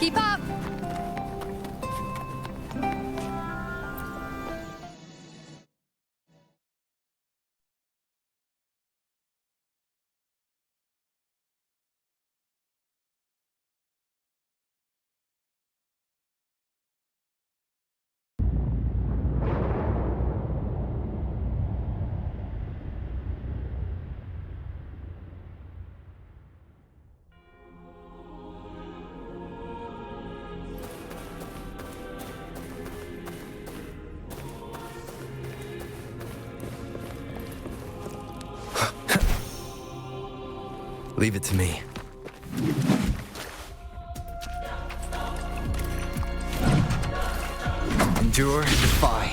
Keep up! Leave it to me. Endure and defy.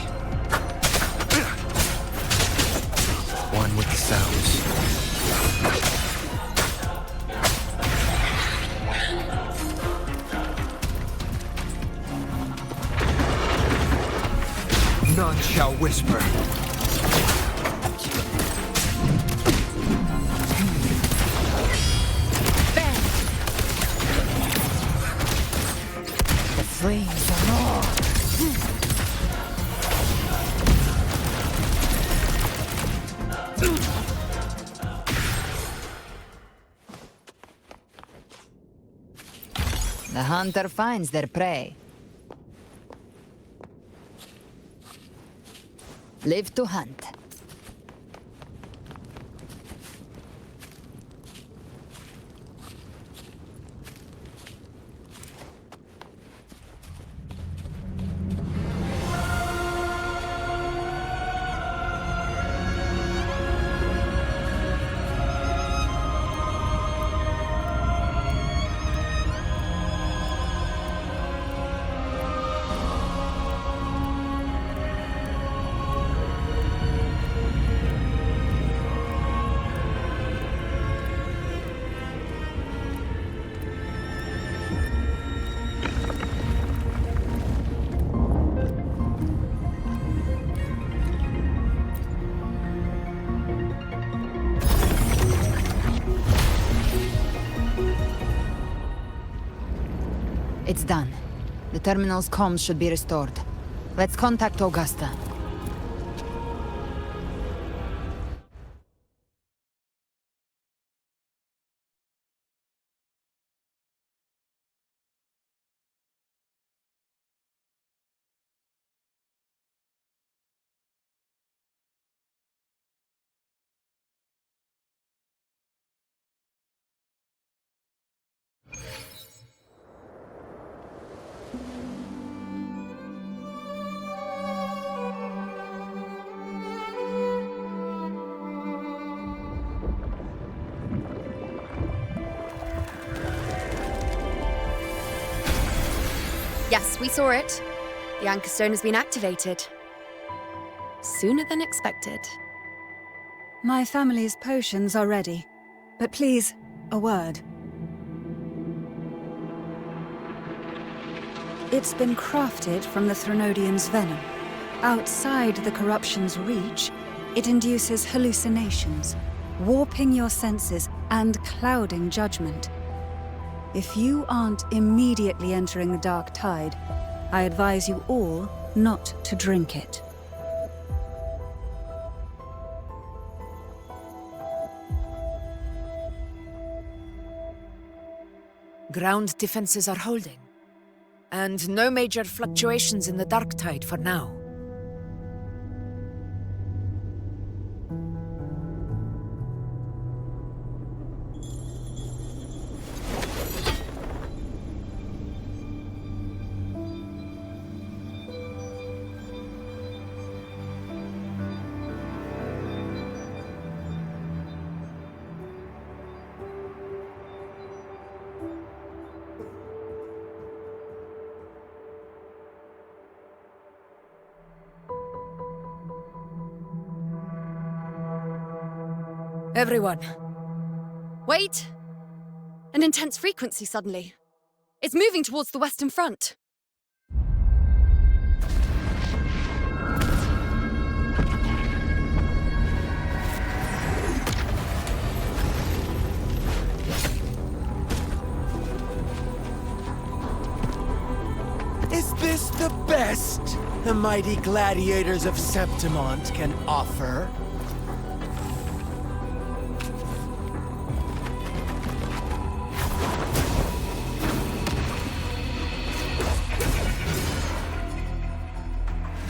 One with the sounds. None shall whisper. Flames are raw. The hunter finds their prey. Live to hunt. It's done. The terminal's comms should be restored. Let's contact Augusta. Yes, we saw it. The Anchor Stone has been activated. Sooner than expected. My family's potions are ready. But please, a word. It's been crafted from the Threnodian's venom. Outside the corruption's reach, it induces hallucinations, warping your senses and clouding judgment. If you aren't immediately entering the dark tide, I advise you all not to drink it. Ground defenses are holding, and no major fluctuations in the dark tide for now. Everyone. Wait! An intense frequency suddenly. It's moving towards the Western Front. best the mighty gladiators of Septimont can offer.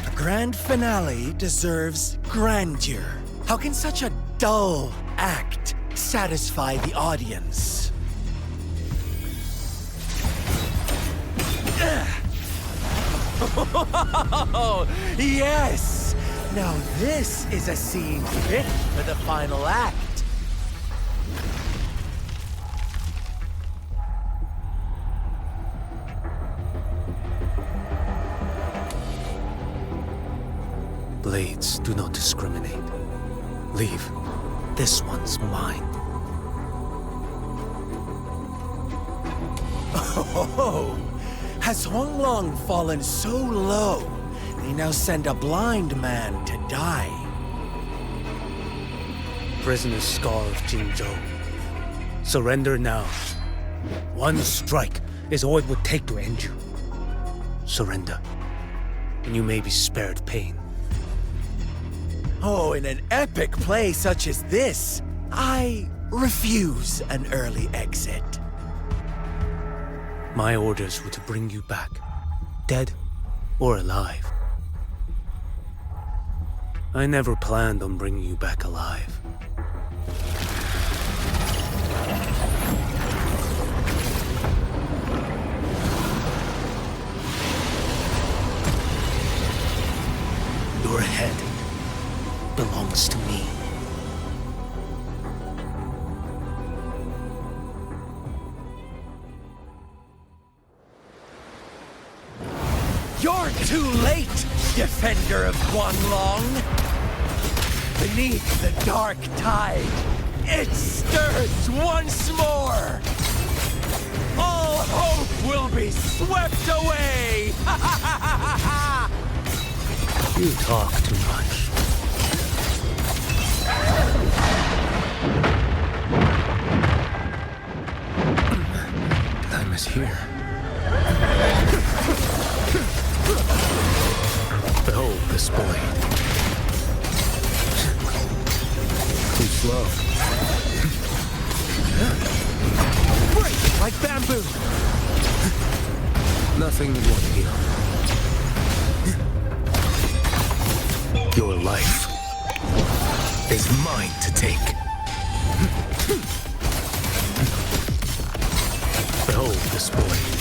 A grand finale deserves grandeur. How can such a dull act satisfy the audience? Oh, yes! Now this is a scene fit for the final act. Blades do not discriminate. Leave. This one's mine. Oh, has Honglong fallen so low, they now send a blind man to die? Prisoner Scar of Jinzhou. Surrender now. One strike is all it would take to end you. Surrender, and you may be spared pain. Oh, in an epic play such as this, I refuse an early exit. My orders were to bring you back, dead or alive. I never planned on bringing you back alive. Your head belongs to me. You're too late, defender of Guanlong! Beneath the dark tide, it stirs once more! All hope will be swept away! You talk too much. Time is here. Behold this blade. Too slow. Break like bamboo! Nothing won't heal. Your life is mine to take. Behold this blade.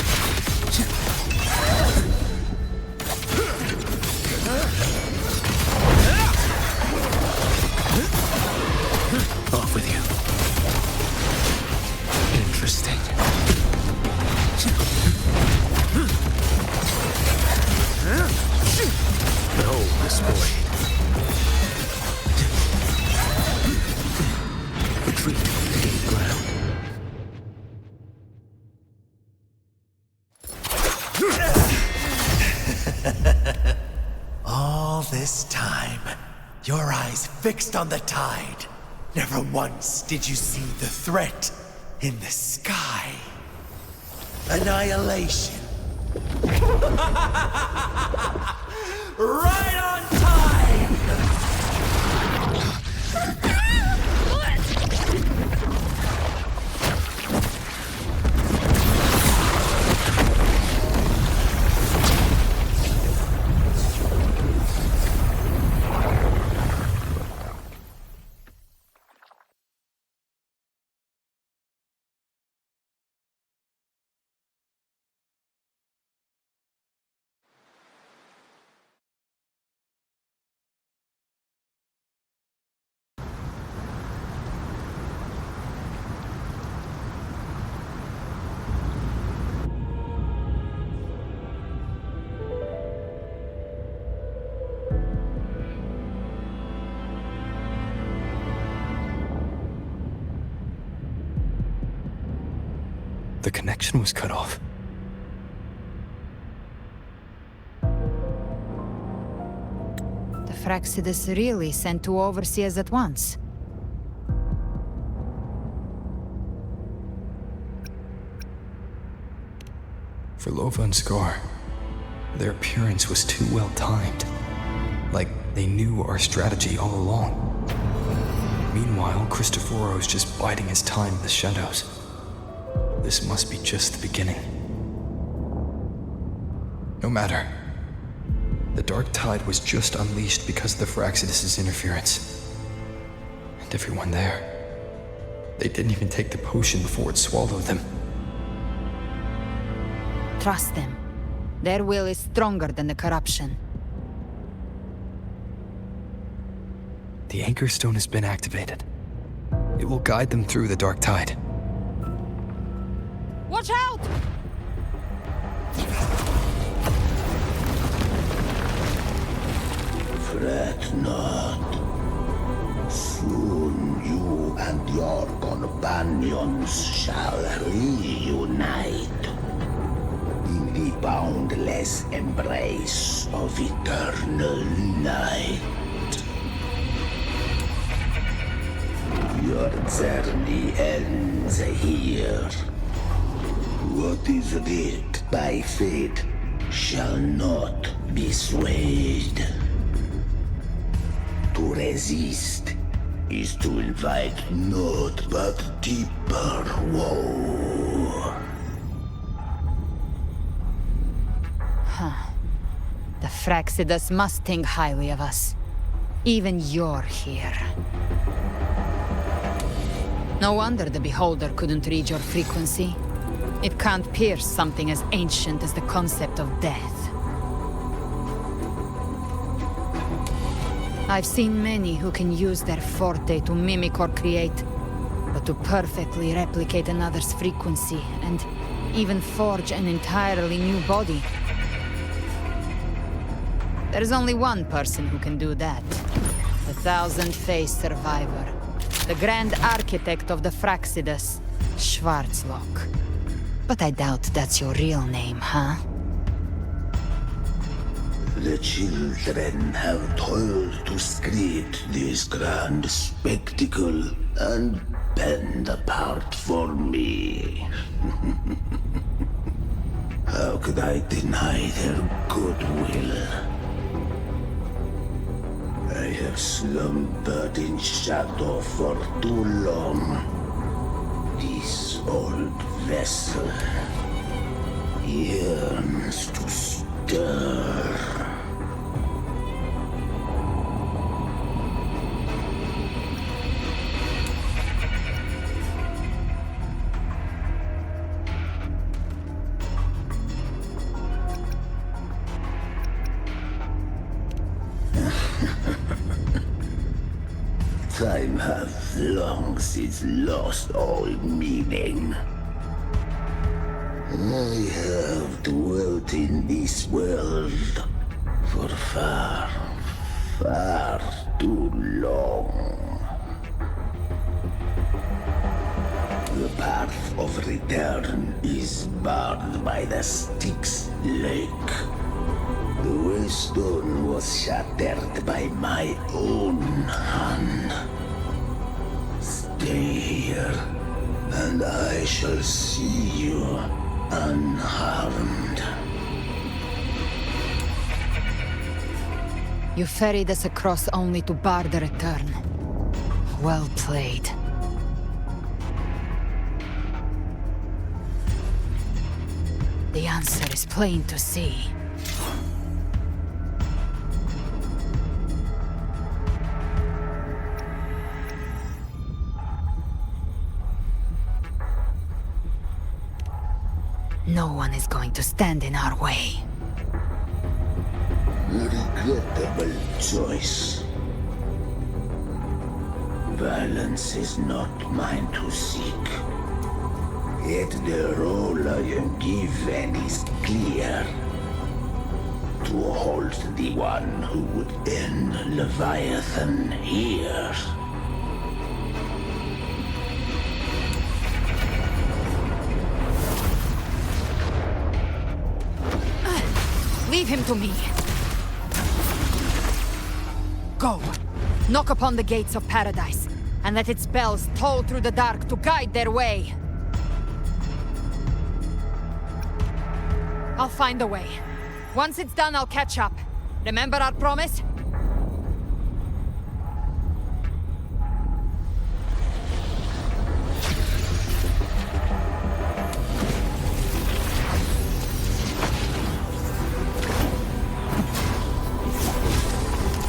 Off with you. Interesting. Behold this blade. Retreat to gain ground. All this time, your eyes fixed on the tide. Never once did you see the threat in the sky. Annihilation. Right on time! The connection was cut off. The Fraxidus really sent two overseers at once. For Lova and Scar, Their appearance was too well timed. Like they knew our strategy all along. Meanwhile, Christophero's just biding his time in the shadows. This must be just the beginning. No matter. The Dark Tide was just unleashed because of the Phraxidus' interference. And everyone there, they didn't even take the potion before it swallowed them. Trust them. Their will is stronger than the corruption. The Anchor Stone has been activated. It will guide them through the Dark Tide. Watch out! Fret not. Soon you and your companions shall reunite in the boundless embrace of eternal night. Your journey ends here. What is writ by fate shall not be swayed. To resist is to invite naught but deeper woe. The Phraxidus must think highly of us. Even you're here. No wonder the Beholder couldn't read your frequency. It can't pierce something as ancient as the concept of death. I've seen many who can use their forte to mimic or create, but to perfectly replicate another's frequency and even forge an entirely new body. There's only one person who can do that. The thousand-faced survivor. The grand architect of the Phraxidus, Schwarzlock. But I doubt that's your real name, huh? The children have toiled to create this grand spectacle and bend apart for me. How could I deny their goodwill? I have slumbered in shadow for too long. This old vessel yearns to stir. Time hath long since lost all meaning. I have dwelt in this world for far, far too long. The path of return is barred by the Styx Lake. The Waystone was shattered by my own hand. Stay here, and I shall see you unharmed. You ferried us across only to bar the return. Well played. The answer is plain to see. No one is going to stand in our way. Regrettable choice. Violence is not mine to seek. Yet the role I am given is clear. To hold the one who would end Leviathan here. Leave him to me. Go. Knock upon the gates of paradise, and let its bells toll through the dark to guide their way. I'll find a way. Once it's done, I'll catch up. Remember our promise?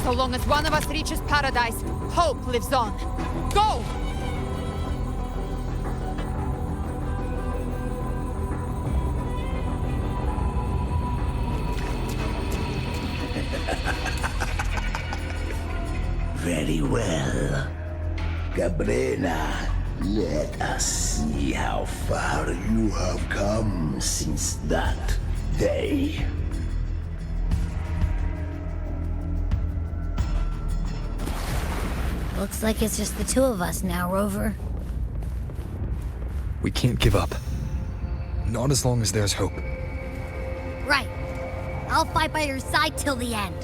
So long as one of us reaches paradise, hope lives on. Go! Very well. Cabrera, let us see how far you have come since that day. Looks like it's just the two of us now, Rover. We can't give up. Not as long as there's hope. Right. I'll fight by your side till the end.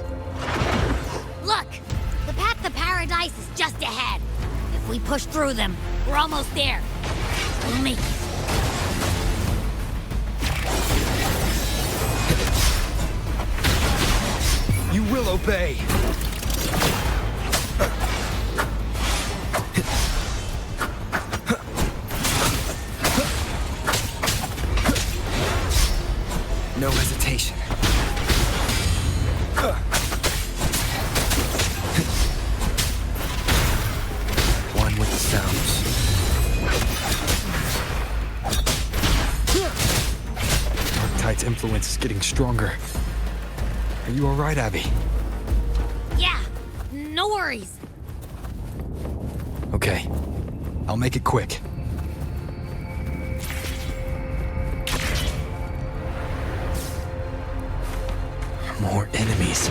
Look! The path to paradise is just ahead. If we push through them, we're almost there. We'll make it. You will obey! No hesitation. One with the sounds. Darktide's influence is getting stronger. Are you alright, Abby? Yeah, no worries. Okay. I'll make it quick. More enemies.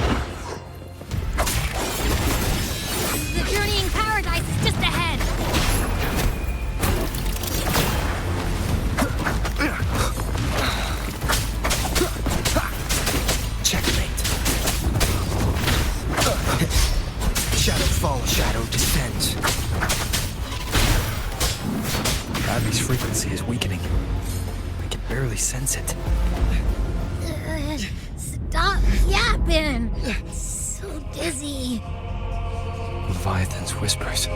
The journeying paradise is just ahead. Checkmate. Shadow falls, shadow descends. Abby's frequency is weakening. I can barely sense it. Stop yapping. So dizzy. Leviathan's whispers.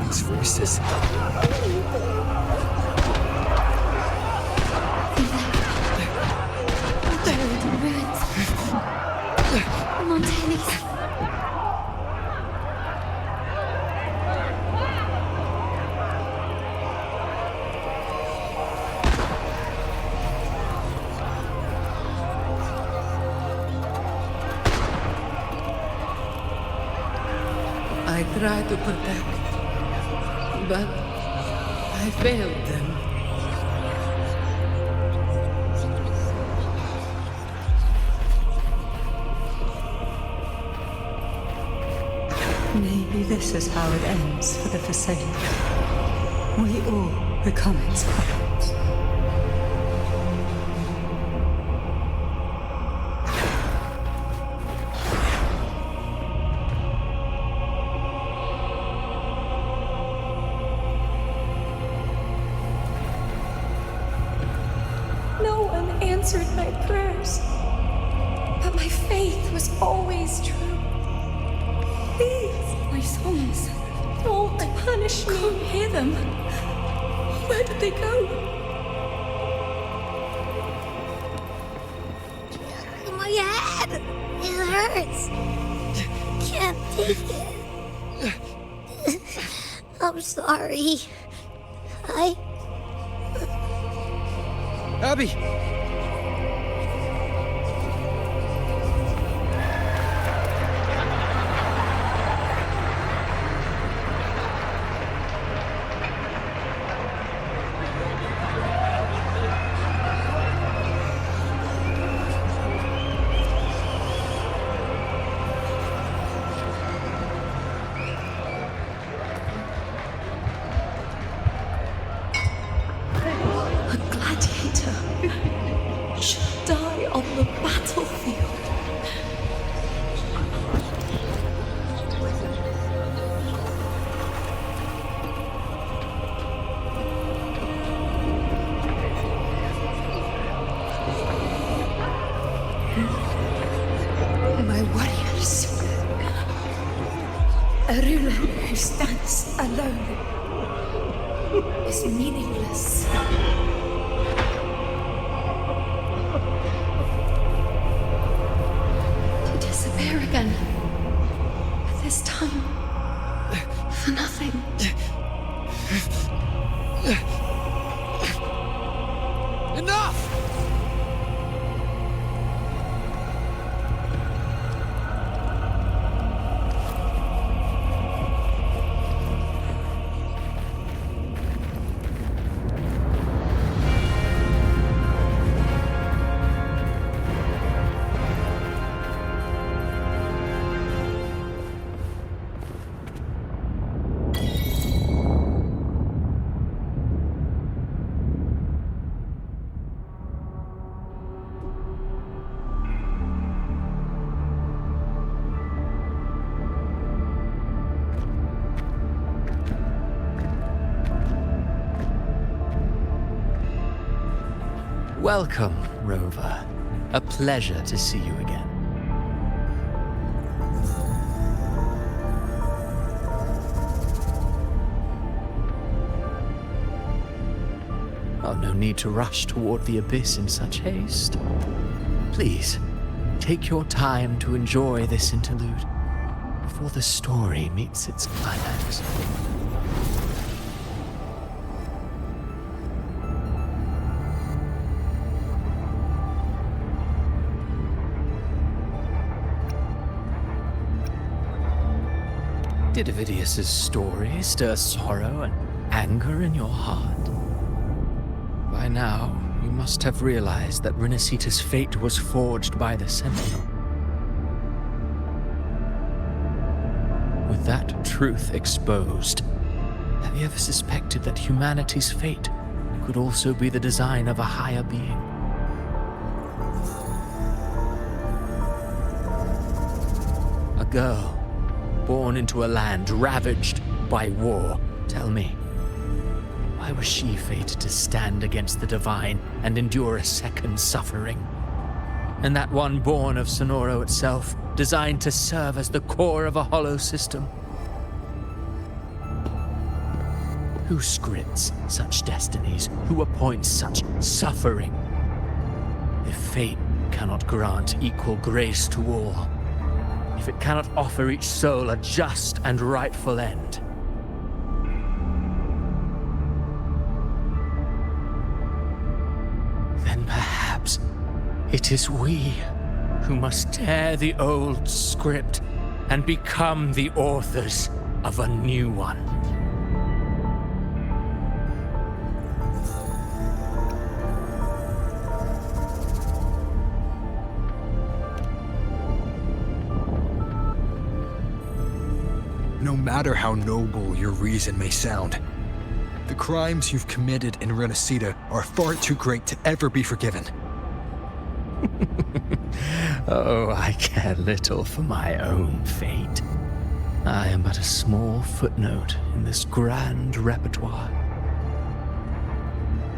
These voices. I tried to protect, but I failed them. Maybe this is how it ends for the Forsaken. We all become its puppets. No one answered my prayers, but my faith was always true. Please, my souls, don't punish me. Can't hear them. Where did they go? My head! It hurts. Can't take it. I'm sorry. Abby! Should die on the battlefield. My warriors. A ruler who stands alone is meaningless. To disappear again. This time, for nothing. Enough! Welcome, Rover. A pleasure to see you again. Oh, no need to rush toward the abyss in such haste. Please, take your time to enjoy this interlude before the story meets its climax. Did Avidius's story stir sorrow and anger in your heart? By now, you must have realized that Renacita's fate was forged by the Sentinel. With that truth exposed, have you ever suspected that humanity's fate could also be the design of a higher being? A girl born into a land ravaged by war. Tell me, why was she fated to stand against the divine and endure a second suffering? And that one born of Sonoro itself, designed to serve as the core of a hollow system? Who scripts such destinies? Who appoints such suffering? If fate cannot grant equal grace to all, if it cannot offer each soul a just and rightful end, then perhaps it is we who must tear the old script and become the authors of a new one. No matter how noble your reason may sound, the crimes you've committed in Renacita are far too great to ever be forgiven. Oh, I care little for my own fate. I am but a small footnote in this grand repertoire.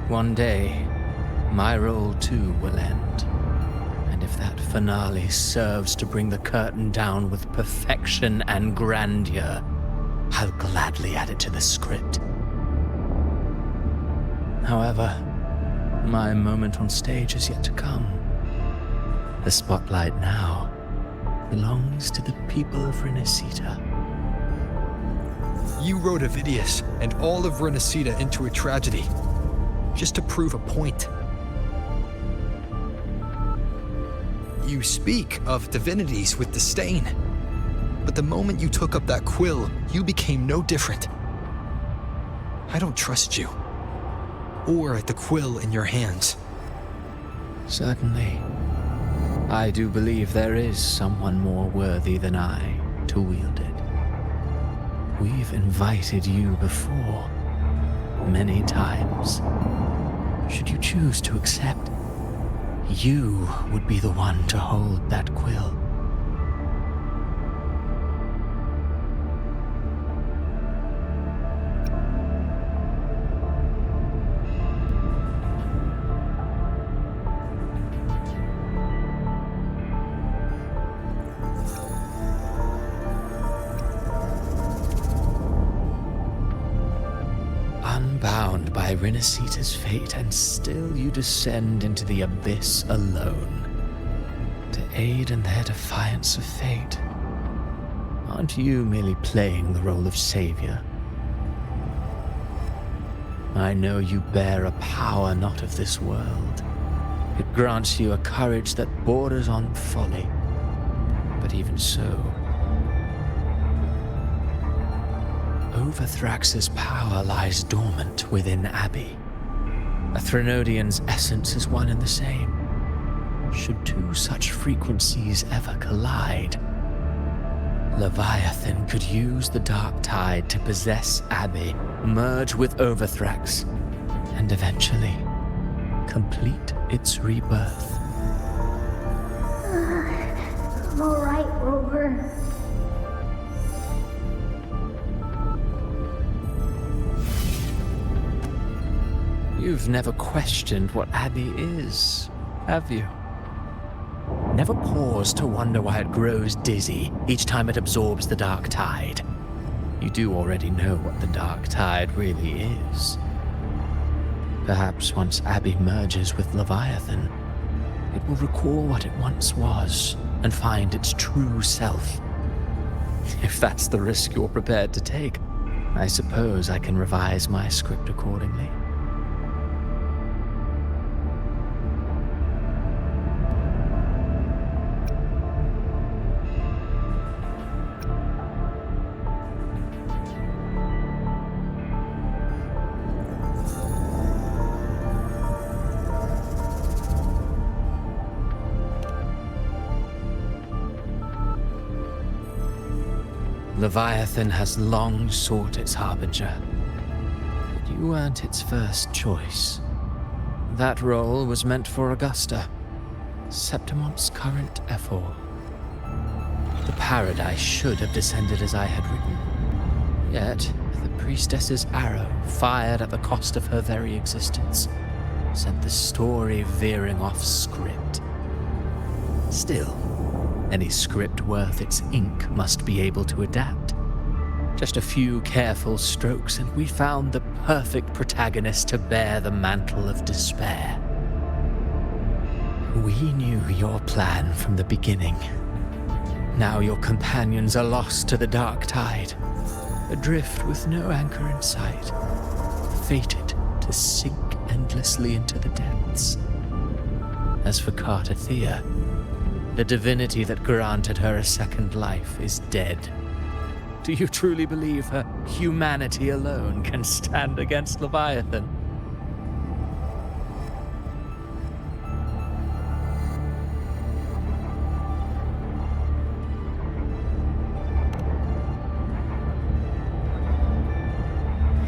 One day, my role too will end. And if that finale serves to bring the curtain down with perfection and grandeur, I'll gladly add it to the script. However, my moment on stage is yet to come. The spotlight now belongs to the people of Renacita. You wrote Avidius and all of Renacita into a tragedy, just to prove a point. You speak of divinities with disdain, but the moment you took up that quill, you became no different. I don't trust you, or the quill in your hands. Certainly. I do believe there is someone more worthy than I to wield it. We've invited you before, many times. Should you choose to accept, you would be the one to hold that quill. by Renacita's fate, and still you descend into the abyss alone to aid in their defiance of fate. Aren't you merely playing the role of savior? I know you bear a power not of this world. It grants you a courage that borders on folly. But even so, Overthrax's power lies dormant within Abbey. A Threnodian's essence is one and the same. Should two such frequencies ever collide, Leviathan could use the dark tide to possess Abbey, merge with Overthrax, and eventually complete its rebirth. I'm alright, Rover. You've never questioned what Abbey is, have you? Never paused to wonder why it grows dizzy each time it absorbs the dark tide. You do already know what the dark tide really is. Perhaps once Abbey merges with Leviathan, it will recall what it once was and find its true self. If that's the risk you're prepared to take, I suppose I can revise my script accordingly. Leviathan has long sought its harbinger, but you weren't its first choice. That role was meant for Augusta, Septimon's current Ephor. The paradise should have descended as I had written. Yet, the priestess's arrow, fired at the cost of her very existence, sent the story veering off script. Still, any script worth its ink must be able to adapt. Just a few careful strokes and we found the perfect protagonist to bear the mantle of despair. We knew your plan from the beginning. Now your companions are lost to the dark tide, adrift with no anchor in sight, fated to sink endlessly into the depths. As for Cartathea, the divinity that granted her a second life is dead. Do you truly believe her humanity alone can stand against Leviathan?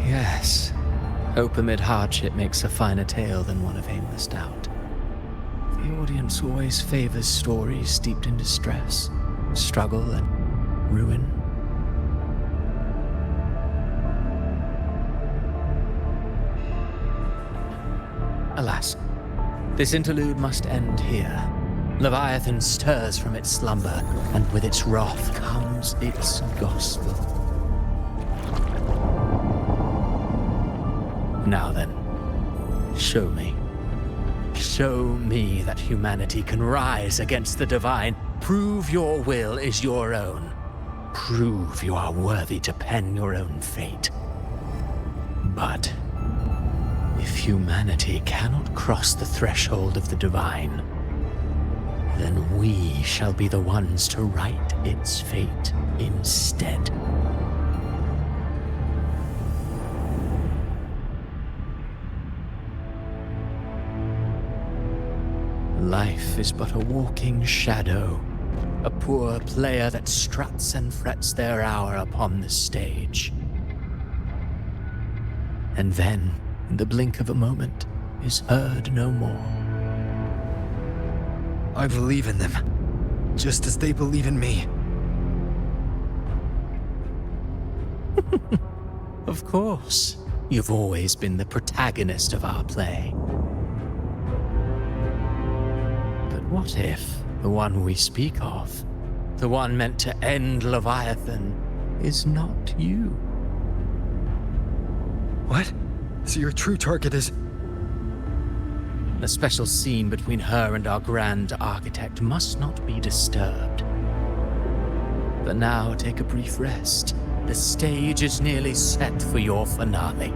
Yes, hope amid hardship makes a finer tale than one of aimless doubt. The audience always favors stories steeped in distress, struggle, and ruin. Alas, this interlude must end here. Leviathan stirs from its slumber, and with its wrath comes its gospel. Now then, show me. Show me that humanity can rise against the divine. Prove your will is your own. Prove you are worthy to pen your own fate. But if humanity cannot cross the threshold of the divine, then we shall be the ones to write its fate instead. Life is but a walking shadow, a poor player that struts and frets their hour upon the stage. And then, in the blink of a moment, is heard no more. I believe in them, just as they believe in me. Of course, you've always been the protagonist of our play. What if the one we speak of, the one meant to end Leviathan, is not you? What? So your true target is... The special scene between her and our Grand Architect must not be disturbed. But now take a brief rest. The stage is nearly set for your finale.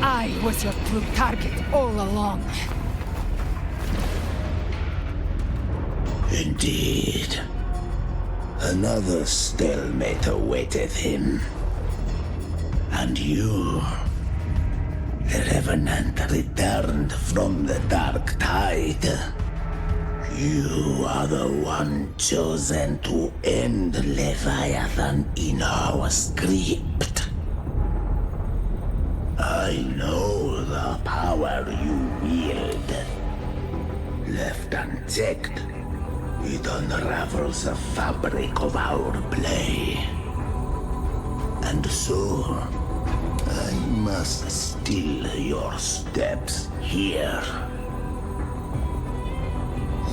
I was your true target all along. Indeed. Another stalemate awaited him. And you, the Revenant returned from the Dark Tide. You are the one chosen to end Leviathan in our script. I know the power you wield. Left unchecked, it unravels the fabric of our play. And so, I must still your steps here.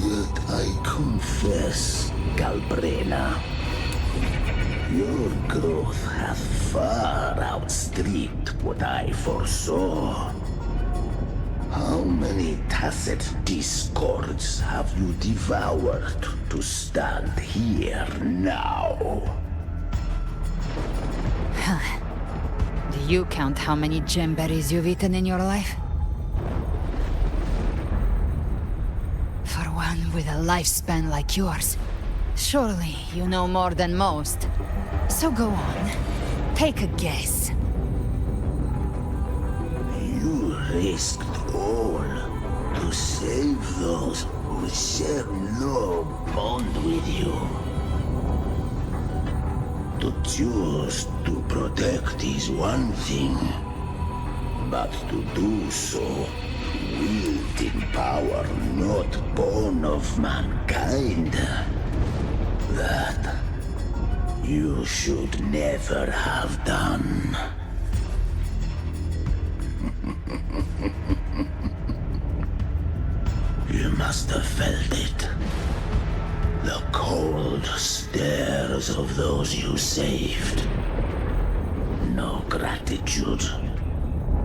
Yet I confess, Galbrena, your growth hath far outstripped what I foresaw. How many tacit discords have you devoured to stand here now? Do you count how many gemberries you've eaten in your life? For one with a lifespan like yours, surely you know more than most. So go on, take a guess. You risked all to save those who share no bond with you. To choose to protect is one thing, but to do so wielding power not born of mankind, that you should never have done. You must have felt it. The cold stares of those you saved. No gratitude.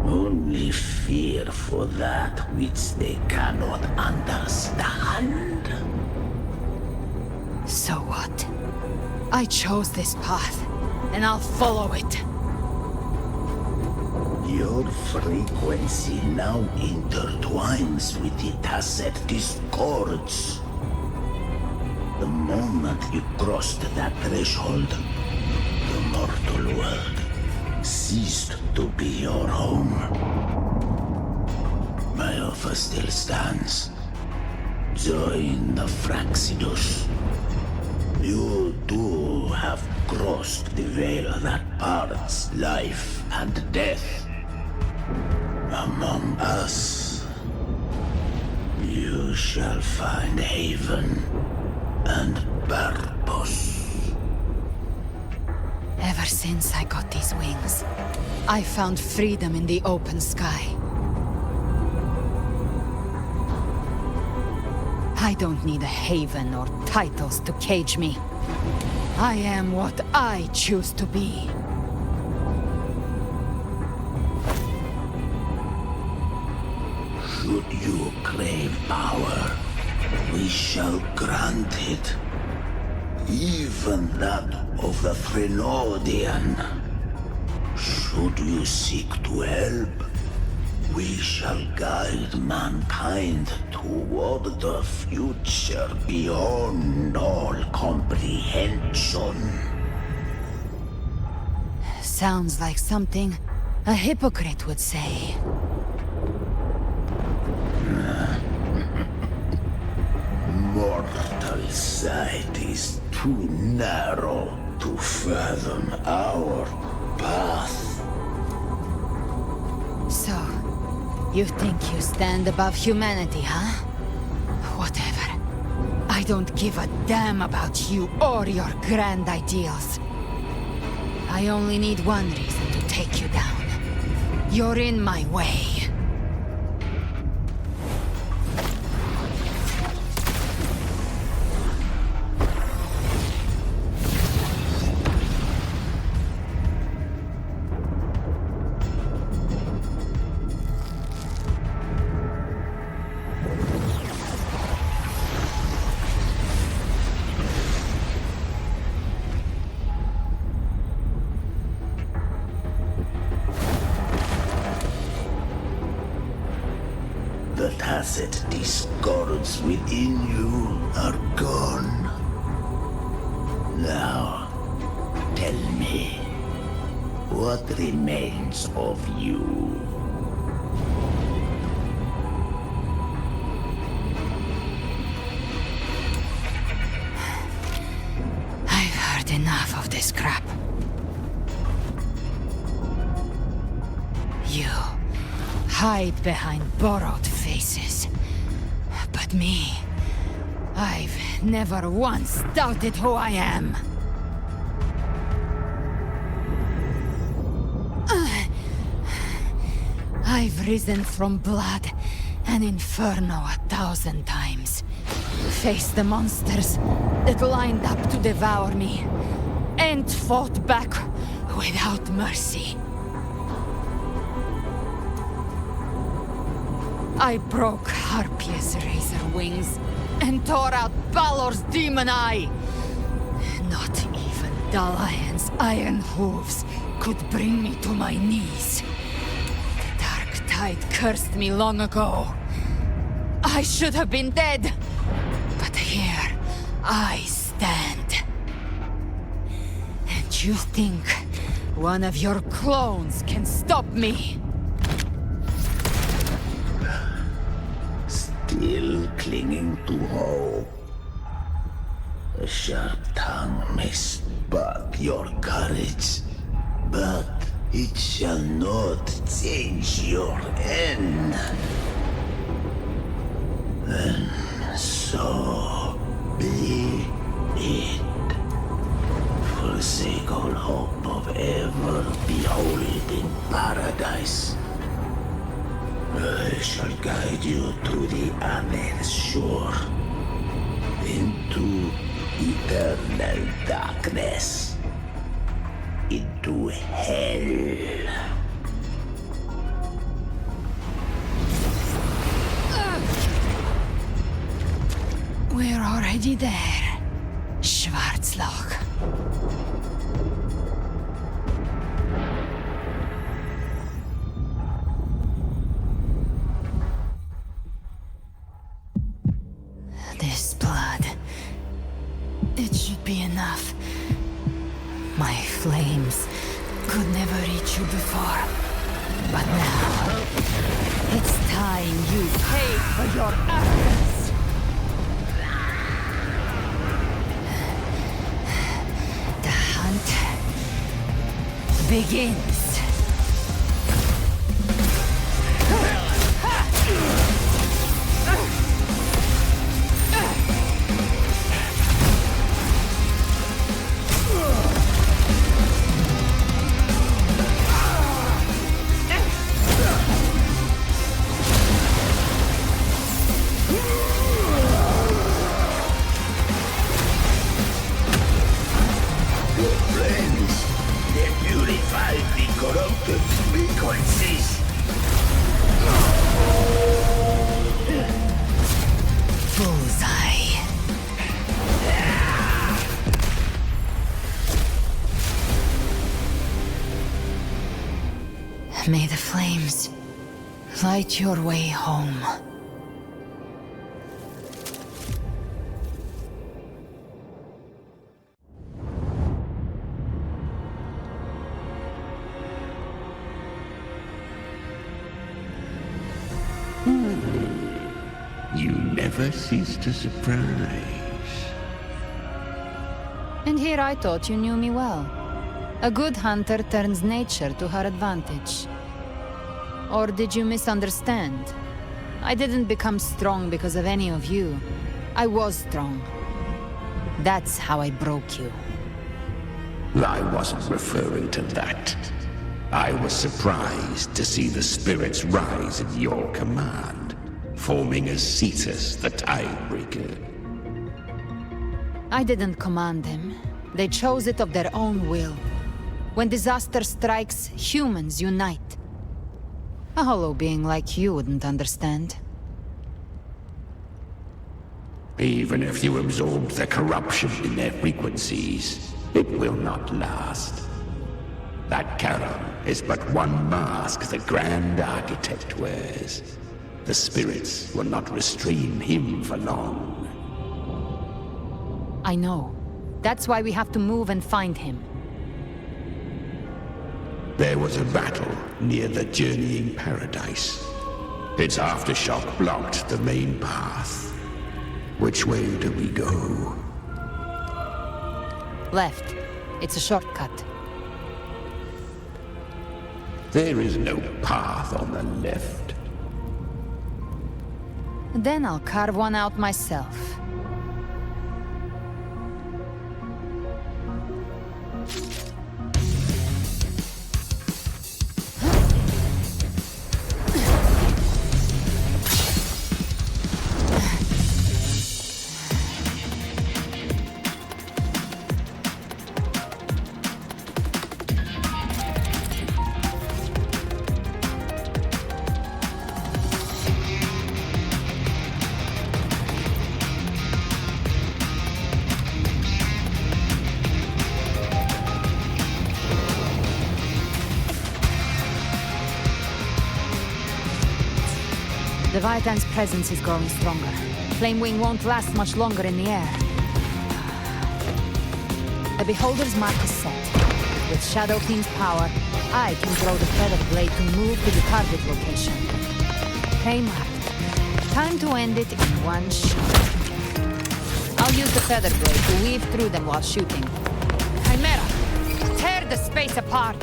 Only fear for that which they cannot understand. So what? I chose this path, and I'll follow it. Your frequency now intertwines with the tacit discords. The moment you crossed that threshold, the mortal world ceased to be your home. My offer still stands. Join the Fraxidus. You too have crossed the veil that parts life and death. Among us, you shall find haven and purpose. Ever since I got these wings, I found freedom in the open sky. I don't need a haven or titles to cage me. I am what I choose to be. Should you crave power, we shall grant it. Even that of the Threnodian. Should you seek to help, We shall guide mankind toward the future beyond all comprehension. Sounds like something a hypocrite would say. Mortal sight is too narrow to fathom our path. So, you think you stand above humanity, huh? Whatever. I don't give a damn about you or your grand ideals. I only need one reason to take you down. You're in my way. The tacit discords within you are gone. Now, tell me, what remains of you? I've heard enough of this crap. You hide behind borrowed faces. But me, I've never once doubted who I am. I've risen from blood and inferno 1,000 times. Faced the monsters that lined up to devour me, and fought back without mercy. I broke Harpia's razor wings and tore out Balor's demon eye. Not even Dalahan's iron hooves could bring me to my knees. The dark tide cursed me long ago. I should have been dead, but here I stand. And you think one of your clones can stop me? Still clinging to hope. A sharp tongue may spark your courage, but it shall not change your end. And so be it. Forsake all hope of ever beholding paradise. I shall guide you to the other shore, into eternal darkness, into hell. We're already there, Schwarzloch. This blood, it should be enough. My flames could never reach you before, but now it's time you pay for your arrogance. The hunt begins. May the flames Light your way home. You never cease to surprise. And here I thought you knew me well. A good hunter turns nature to her advantage. Or did you misunderstand? I didn't become strong because of any of you. I was strong. That's how I broke you. I wasn't referring to that. I was surprised to see the spirits rise at your command, forming as Cetus the Tidebreaker. I didn't command them. They chose it of their own will. When disaster strikes, humans unite. A hollow being like you wouldn't understand. Even if you absorb the corruption in their frequencies, it will not last. That Charon is but one mask the Grand Architect wears. The spirits will not restrain him for long. I know. That's why we have to move and find him. There was a battle near the Journeying Paradise. Its aftershock blocked the main path. Which way do we go? Left. It's a shortcut. There is no path on the left. Then I'll carve one out myself. The Leviathan's presence is growing stronger. Flamewing won't last much longer in the air. The Beholder's mark is set. With Shadow Fiend's power, I can throw the Feather Blade to move to the target location. Prey marked. Time to end it in one shot. I'll use the Feather Blade to weave through them while shooting. Chimera! Tear the space apart!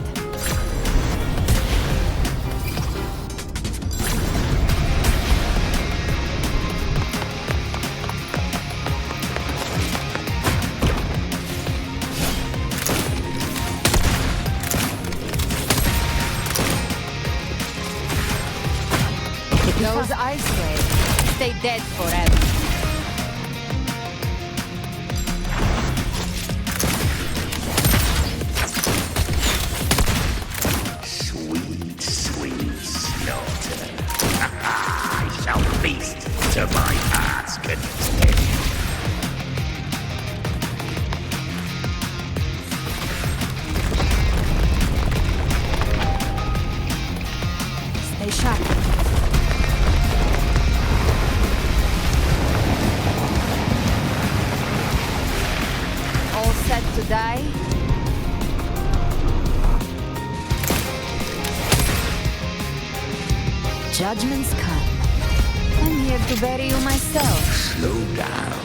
Those ice waves stay dead forever. Sweet, sweet slaughter. I shall feast to my heart's content. Stay sharp. Set to die? Judgment's come. I'm here to bury you myself. Slow down.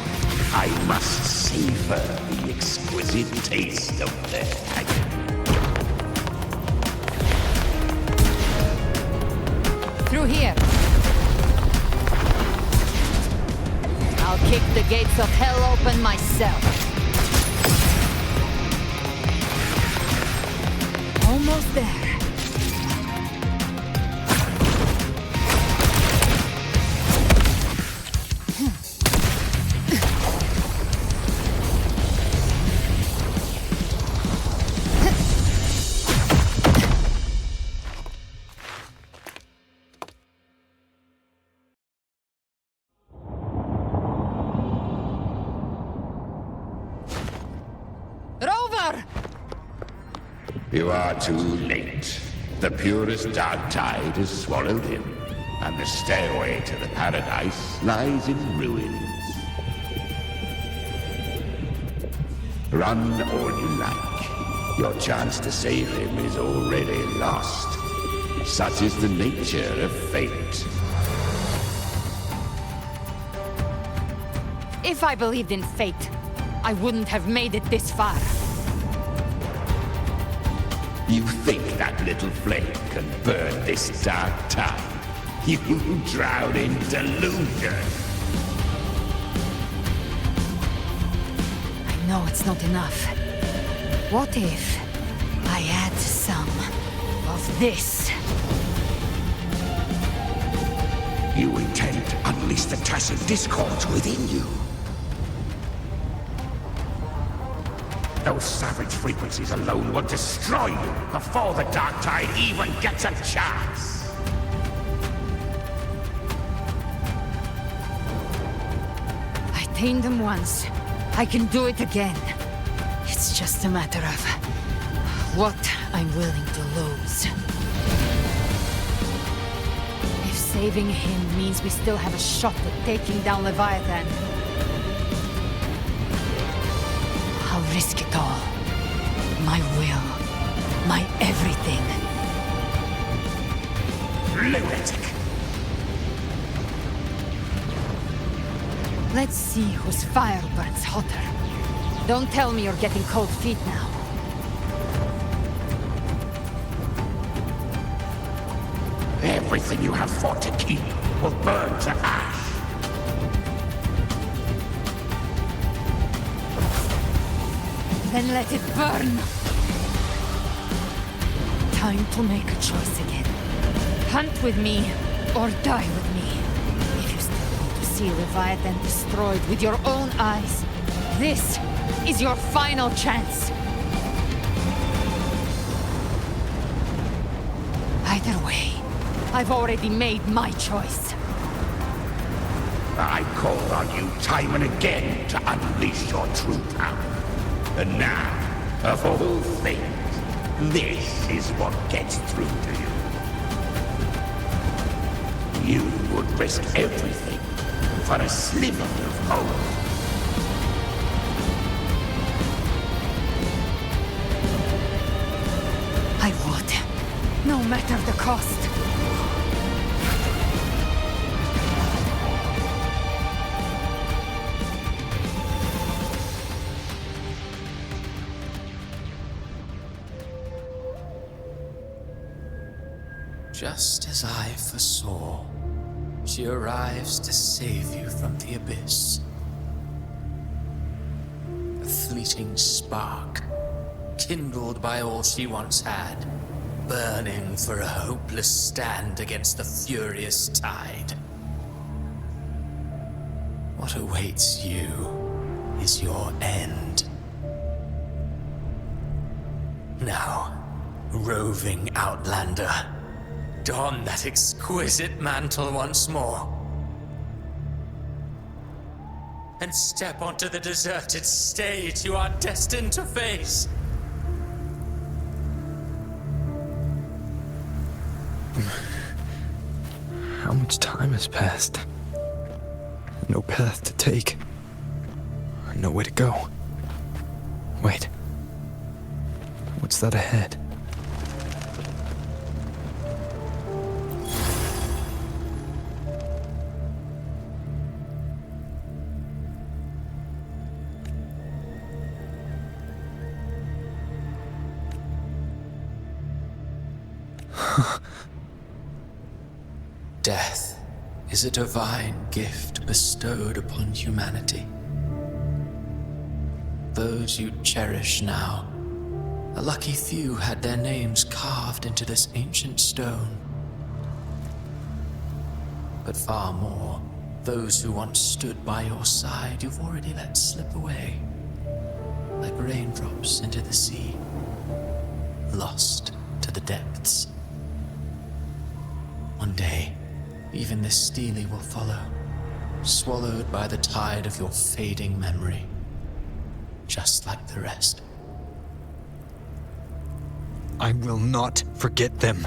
I must savor the exquisite taste of their agony. Through here. I'll kick the gates of hell open myself. Almost there. Rover! You are too late. The purest dark tide has swallowed him. and the stairway to the paradise lies in ruins. Run all you like. Your chance to save him is already lost. Such is the nature of fate. If I believed in fate, I wouldn't have made it this far. You think that little flame can burn this dark town? You drown in delusion. I know it's not enough. What if I add some of this? You intend to unleash the tacit discords within you. Those savage frequencies alone will destroy you before the Dark Tide even gets a chance. I tamed them once. I can do it again. It's just a matter of what I'm willing to lose. If saving him means we still have a shot at taking down Leviathan, I'll risk it all. My will. My everything. Lunatic! Let's see whose fire burns hotter. Don't tell me you're getting cold feet now. Everything you have fought to keep will burn to ash. Then let it burn! Time to make a choice again. Hunt with me, or die with me. If you still want to see Leviathan destroyed with your own eyes, this is your final chance. Either way, I've already made my choice. I called on you time and again to unleash your true power. And now, of all things, this is what gets through to you. You would risk everything for a sliver of hope. I would, no matter the cost. Just as I foresaw, she arrives to save you from the abyss. A fleeting spark, kindled by all she once had, burning for a hopeless stand against the furious tide. What awaits you is your end. Now, roving outlander, don that exquisite mantle once more. And step onto the deserted stage you are destined to face. How much time has passed? No path to take. Nowhere to go. Wait. What's that ahead? Death is a divine gift bestowed upon humanity. Those you cherish now, a lucky few had their names carved into this ancient stone. But far more, those who once stood by your side you've already let slip away, like raindrops into the sea, lost to the depths. One day, even this Steely will follow, swallowed by the tide of your fading memory, just like the rest. I will not forget them.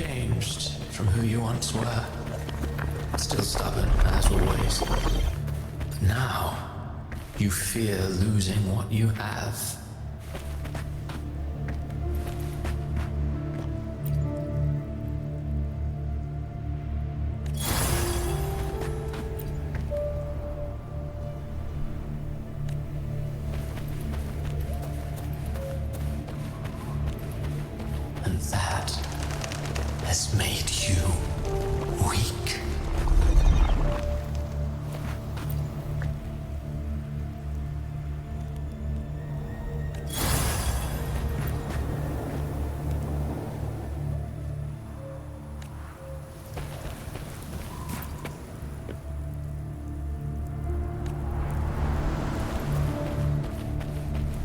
changed from who you once were. Still stubborn, as always. But now, you fear losing what you have. And that has made you weak.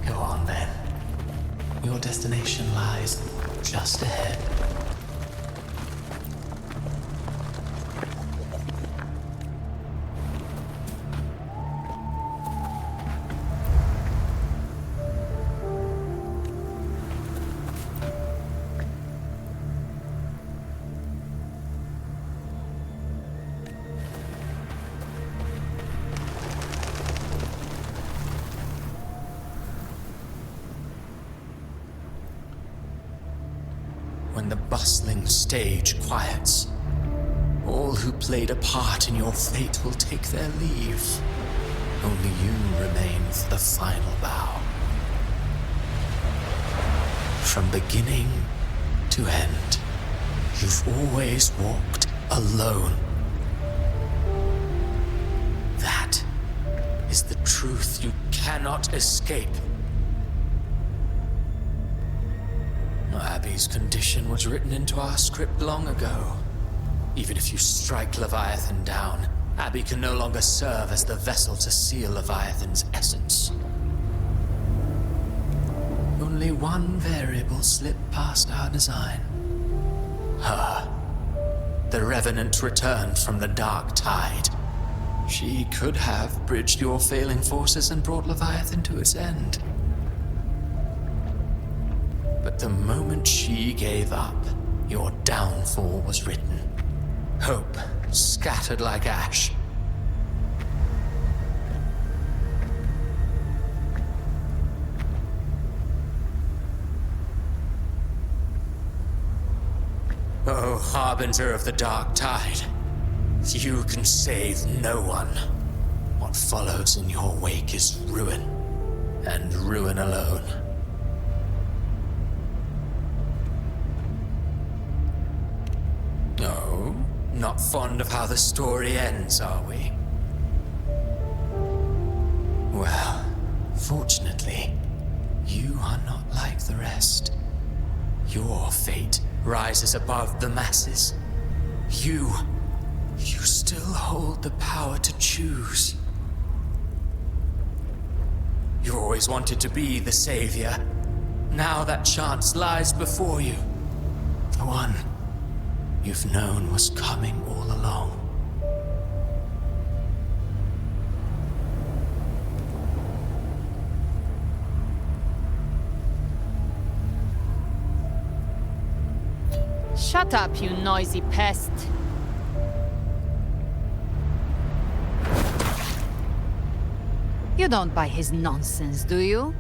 Go on then. Your destination lies just ahead. When the bustling stage quiets, all who played a part in your fate will take their leave. Only you remain for the final bow. From beginning to end, you've always walked alone. That is the truth you cannot escape. Abby's condition was written into our script long ago. Even if you strike Leviathan down, Abby can no longer serve as the vessel to seal Leviathan's essence. Only one variable slipped past our design. Her. The Revenant returned from the Dark Tide. She could have bridged your failing forces and brought Leviathan to its end. But the moment she gave up, your downfall was written. Hope scattered like ash. Oh, harbinger of the Dark Tide, you can save no one. What follows in your wake is ruin, and ruin alone. No, not fond of how the story ends, are we? Well, fortunately, you are not like the rest. Your fate rises above the masses. You still hold the power to choose. You always wanted to be the savior. Now that chance lies before you. The one you've known was coming all along. Shut up, you noisy pest. You don't buy his nonsense, do you?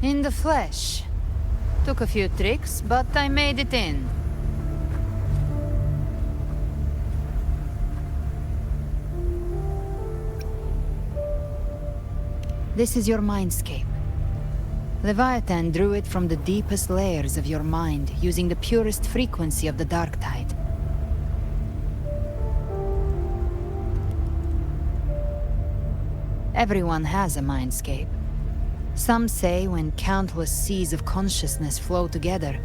In the flesh. Took a few tricks, but I made it in. This is your mindscape. Leviathan drew it from the deepest layers of your mind, using the purest frequency of the Dark Tide. Everyone has a mindscape. Some say when countless seas of consciousness flow together,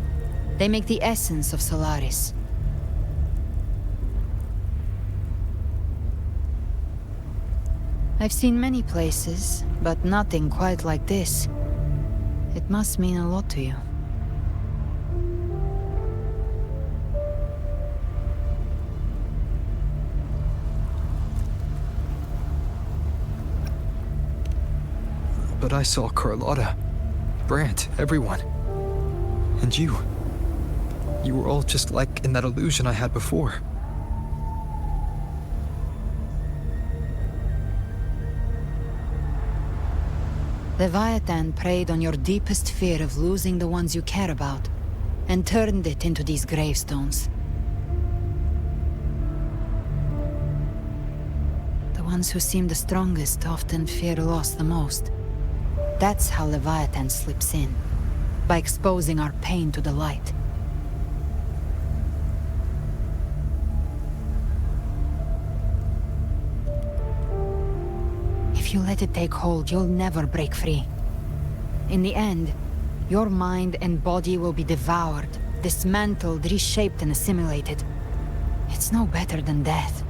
they make the essence of Solaris. I've seen many places, but nothing quite like this. It must mean a lot to you. But But I saw Carlotta, Brant, everyone. And you. You were all just like in that illusion I had before. Leviathan preyed on your deepest fear of losing the ones you care about, and turned it into these gravestones. The ones who seem the strongest often fear loss the most. That's how Leviathan slips in, by exposing our pain to the light. If you let it take hold, you'll never break free. In the end, your mind and body will be devoured, dismantled, reshaped, and assimilated. It's no better than death.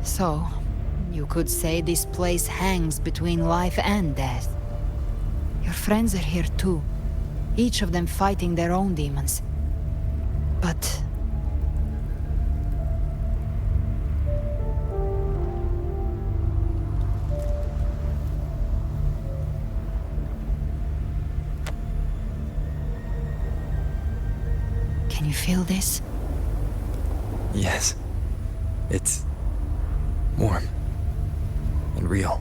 So, you could say this place hangs between life and death. Your friends are here too, each of them fighting their own demons. But... can you feel this? Yes. It's warm and real.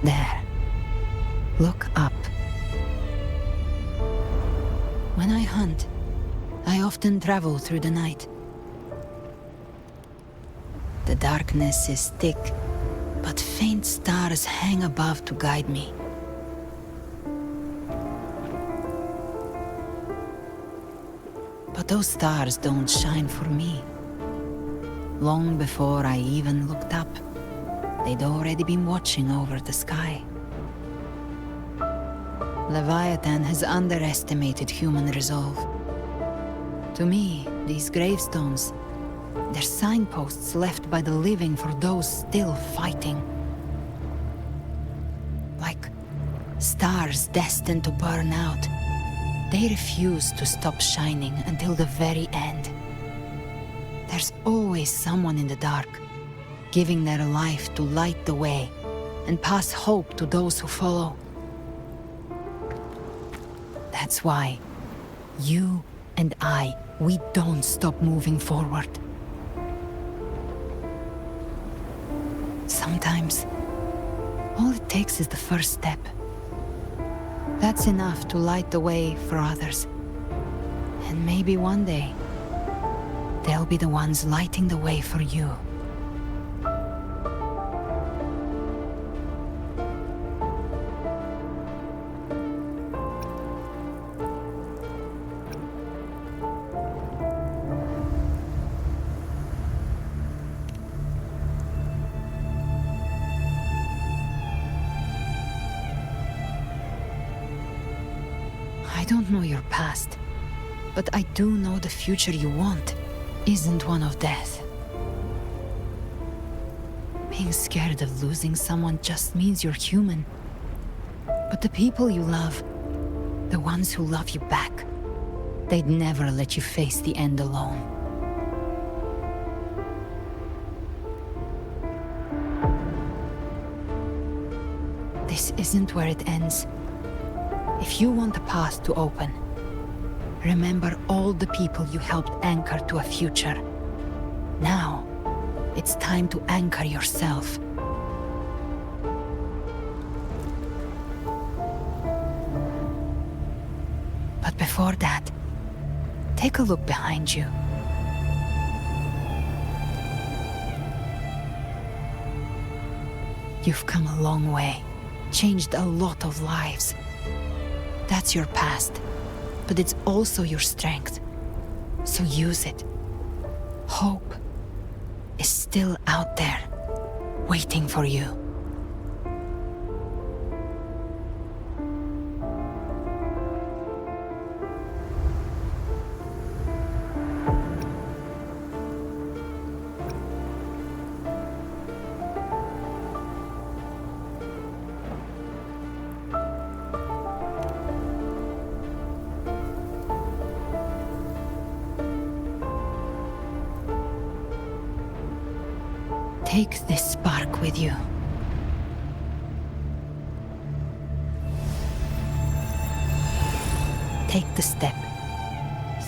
There. Look up. When I hunt, I often travel through the night. The darkness is thick, but faint stars hang above to guide me. But those stars don't shine for me. Long before I even looked up, they'd already been watching over the sky. Leviathan has underestimated human resolve. To me, these gravestones, they're signposts left by the living for those still fighting. Like stars destined to burn out. They refuse to stop shining until the very end. There's always someone in the dark, giving their life to light the way and pass hope to those who follow. That's why you and we don't stop moving forward. Sometimes, all it takes is the first step. That's enough to light the way for others. And maybe one day, they'll be the ones lighting the way for you. I don't know your past, but I do know the future you want isn't one of death. Being scared of losing someone just means you're human. But the people you love, the ones who love you back, they'd never let you face the end alone. This isn't where it ends. If you want the path to open, remember all the people you helped anchor to a future. Now, it's time to anchor yourself. But before that, take a look behind you. You've come a long way, changed a lot of lives. That's your past, but it's also your strength. So use it. Hope is still out there, waiting for you. Take this spark with you. Take the step.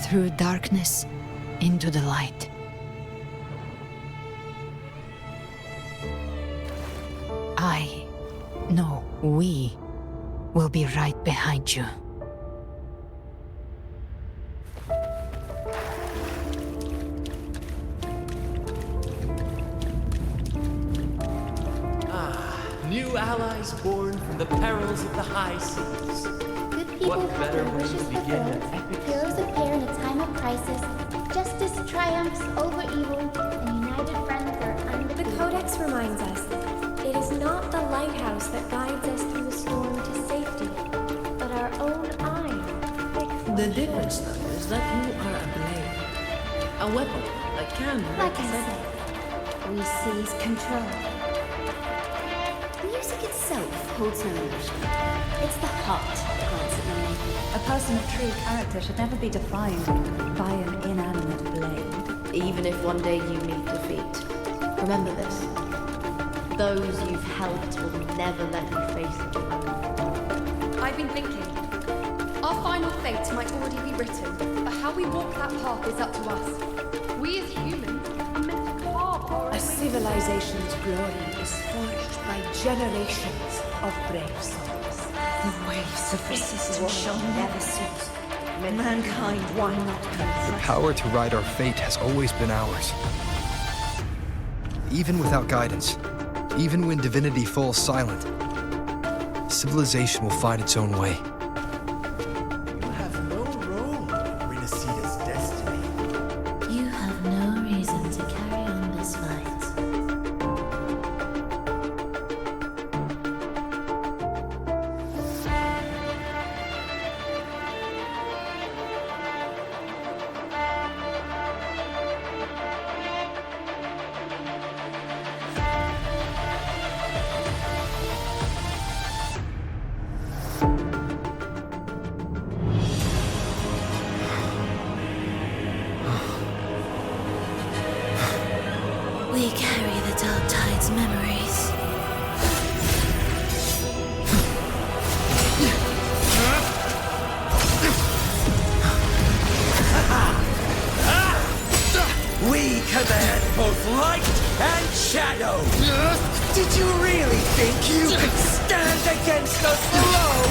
Through darkness, into the light. We will be right behind you. New allies born from the perils of the high seas. Good people What have better their way to wishes begin an fulfilled. epic Heroes appear in a time of crisis. Justice triumphs over evil, and united friends are undefeated. The Codex reminds us, it is not the lighthouse that guides us through the storm to safety, but our own eye. The difference, though, is that you are a blade. A weapon that can Like I represent. said, we seize control. Music itself holds no emotion. It's the heart that grants it meaning. A person of true character should never be defined by an inanimate blade. Even if one day you meet defeat, remember this. Those you've helped will never let you face it alone. I've been thinking. Our final fate might already be written, but how we walk that path is up to us. We as humans are meant to carve our A civilization's glory is forged by generations of brave souls. The waves of resistance shall never cease. Mankind will not The power to ride our fate has always been ours. Even without guidance, even when divinity falls silent, civilization will find its own way. You have no role in Renacita's destiny. You have no reason to carry on this fight. We carry the Dark Tide's memories. We command both light and shadow. Did you really think you could stand against us alone?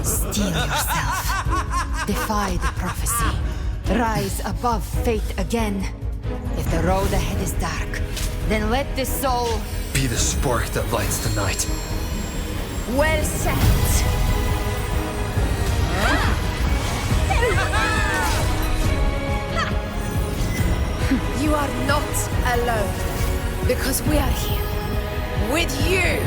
Steel yourself. Defy the prophecy. Rise above fate again. If the road ahead is dark, then let this soul Be the spark that lights the night. Well said. You are not alone, because we are here with you.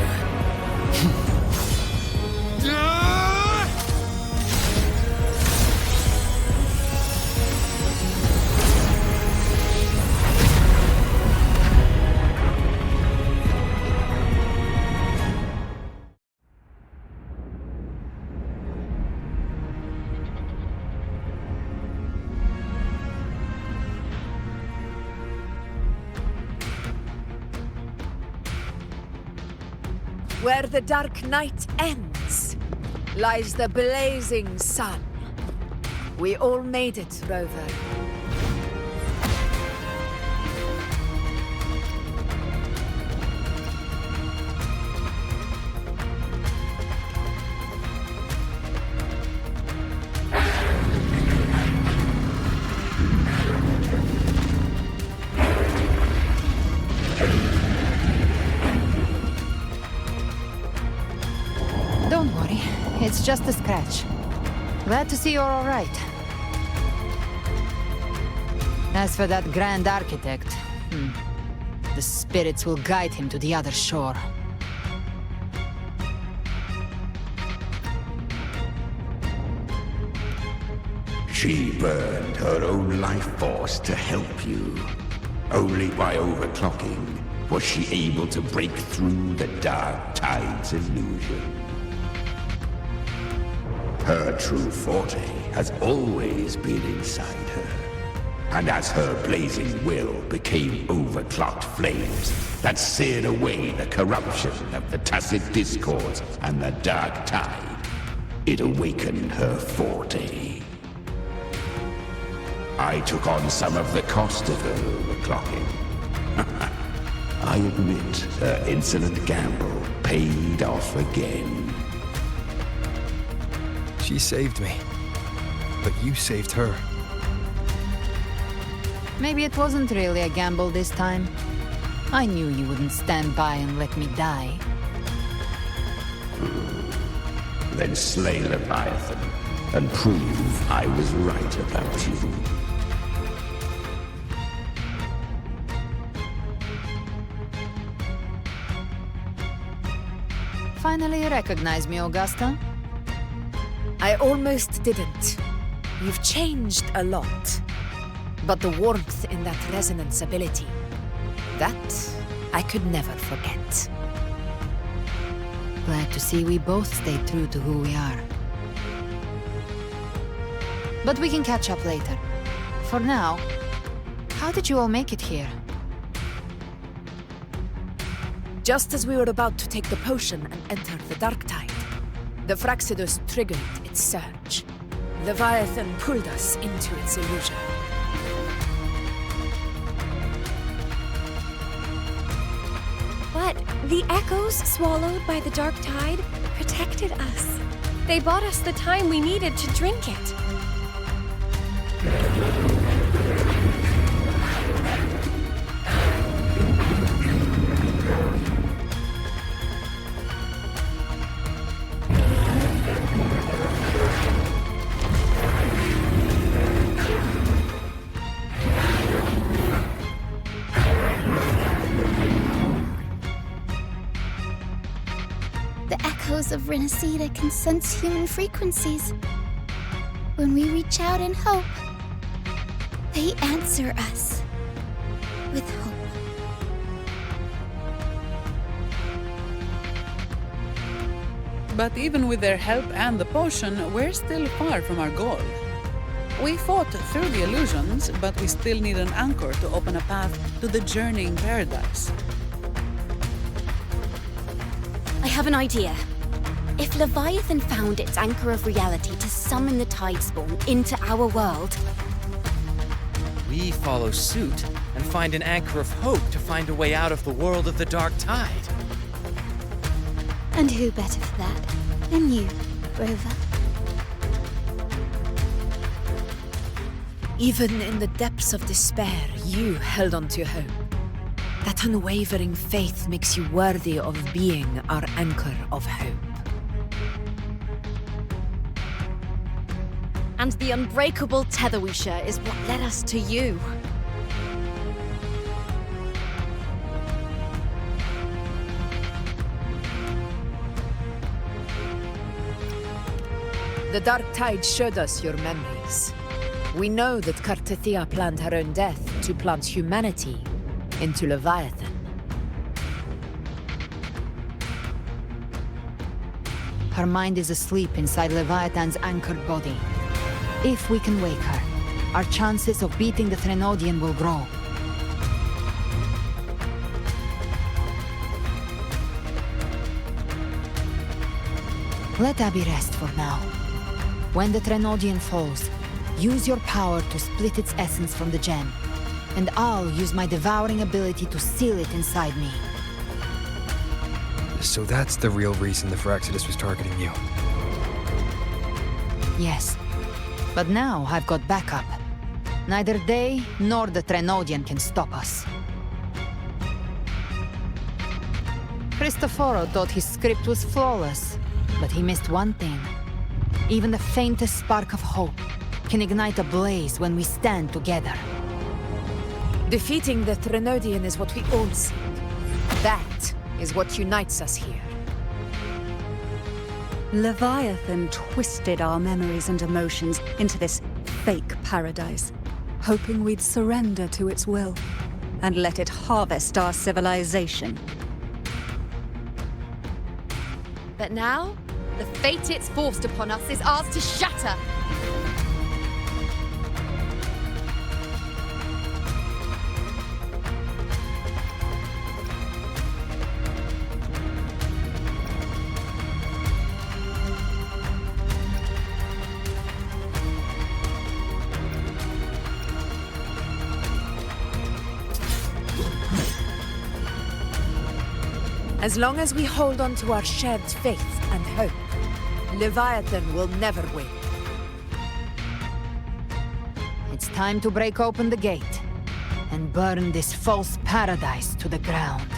Where the dark night ends, lies the blazing sun. We all made it, Rover. Don't worry, it's just a scratch. Glad to see you're all right. As for that Grand Architect, the spirits will guide him to the other shore. She burned her own life force to help you. Only by overclocking was she able to break through the Dark Tide's illusion. Her true forte has always been inside her. And as her blazing will became overclocked flames that seared away the corruption of the Tacit Discords and the Dark Tide, it awakened her forte. I took on some of the cost of her overclocking. I admit her insolent gamble paid off again. She saved me. But you saved her. Maybe it wasn't really a gamble this time. I knew you wouldn't stand by and let me die. Then slay Leviathan and prove I was right about you. Finally recognize me, Augusta? I almost didn't. You've changed a lot. But the warmth in that resonance ability, that I could never forget. Glad to see we both stayed true to who we are. But we can catch up later. For now, how did you all make it here? Just as we were about to take the potion and enter the Dark Tide, the Fraxidus triggered its surge. Leviathan pulled us into its illusion. But the echoes swallowed by the Dark Tide protected us. They bought us the time we needed to drink it. Of Renacida can sense human frequencies. When we reach out in hope, they answer us with hope. But even with their help and the potion, we're still far from our goal. We fought through the illusions, but we still need an anchor to open a path to the journeying paradise. I have an idea. If Leviathan found its anchor of reality to summon the Tidespawn into our world, we follow suit and find an anchor of hope to find a way out of the world of the Dark Tide. And who better for that than you, Rover? Even in the depths of despair, you held on to hope. That unwavering faith makes you worthy of being our anchor of hope. and the unbreakable tether we share is what led us to you. The Dark Tide showed us your memories. We know that Kartathea planned her own death to plant humanity into Leviathan. Her mind is asleep inside Leviathan's anchored body. If we can wake her, our chances of beating the Threnodian will grow. Let Abby rest for now. When the Threnodian falls, use your power to split its essence from the gem, and I'll use my devouring ability to seal it inside me. So that's the real reason the Fraxidus was targeting you. Yes. But now I've got backup. Neither they nor the Threnodian can stop us. Cristoforo thought his script was flawless, but he missed one thing. Even the faintest spark of hope can ignite a blaze when we stand together. Defeating the Threnodian is what we all seek. That is what unites us here. Leviathan twisted our memories and emotions into this fake paradise, hoping we'd surrender to its will. and let it harvest our civilization. But now, the fate it's forced upon us is ours to shatter. As long as we hold on to our shared faith and hope, Leviathan will never win. It's time to break open the gate and burn this false paradise to the ground.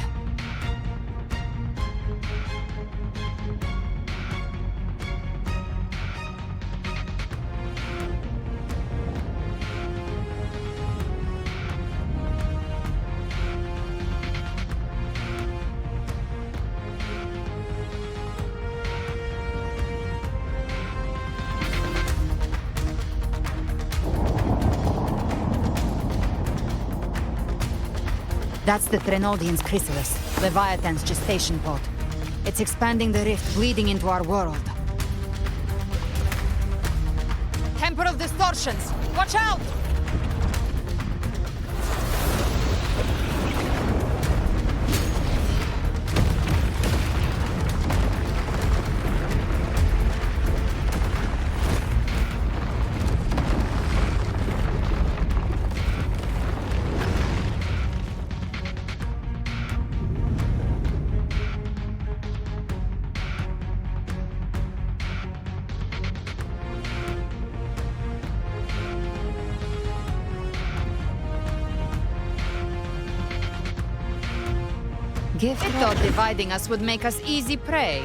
That's the Threnodian's chrysalis, Leviathan's gestation pod. It's expanding the rift, bleeding into our world. Temper of Distortions! Watch out! Gift thought dividing us would make us easy prey.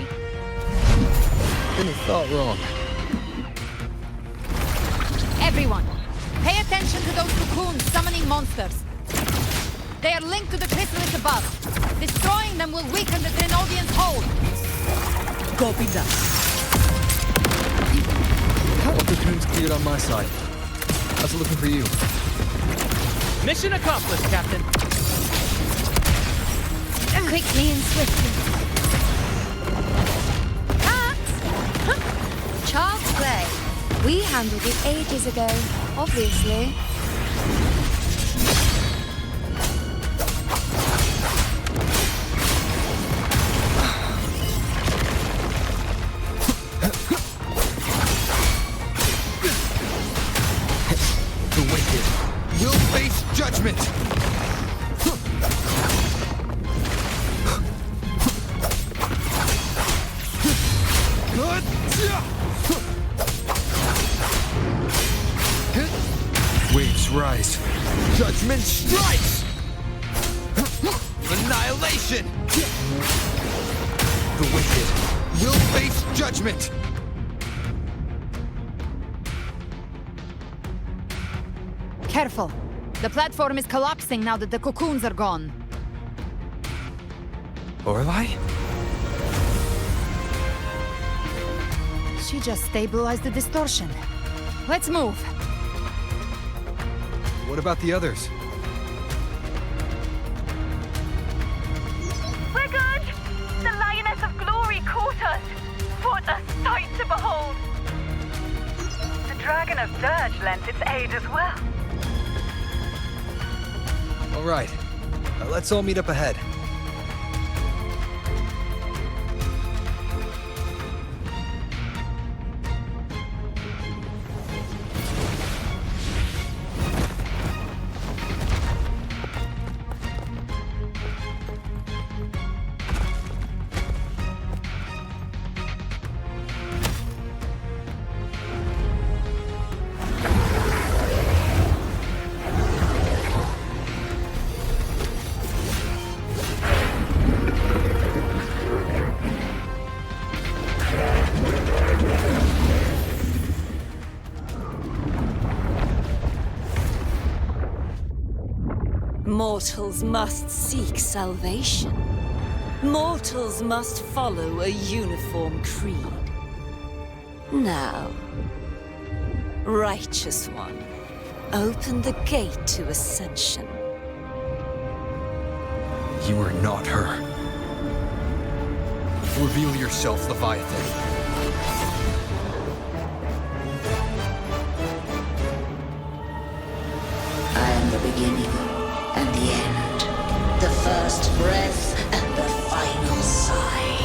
Then he thought wrong. Everyone, pay attention to those cocoons summoning monsters. They are linked to the chrysalis above. Destroying them will weaken the Threnodian's hold. Copy that. All cocoons cleared on my side. How's it looking for you? Mission accomplished, Captain. Quickly and swiftly. Child's play. We handled it ages ago, obviously. The wicked will face judgment! Waves rise. Judgment strikes! Annihilation! The wicked will face judgment! Careful. The platform is collapsing now that the cocoons are gone. Lorelei? She just stabilized the distortion. Let's move. What about the others? We're good! The Lioness of Glory caught us! What a sight to behold! The Dragon of Dirge lent its aid as well. All right. Let's all meet up ahead. Mortals must seek salvation. Mortals must follow a uniform creed. Now, Righteous One, open the gate to ascension. You are not her. Reveal yourself, Leviathan. I am the beginning and the end, the first breath and the final sigh.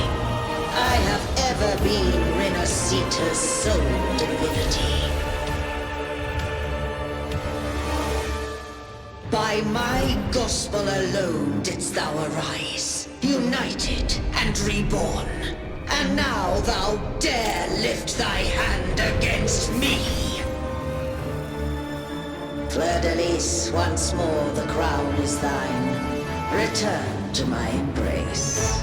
I have ever been Renasita's sole divinity. By my gospel alone didst thou arise, united and reborn. And now thou dare lift thy hand against me. Fleur-de-Lis, once more the crown is thine. Return to my embrace.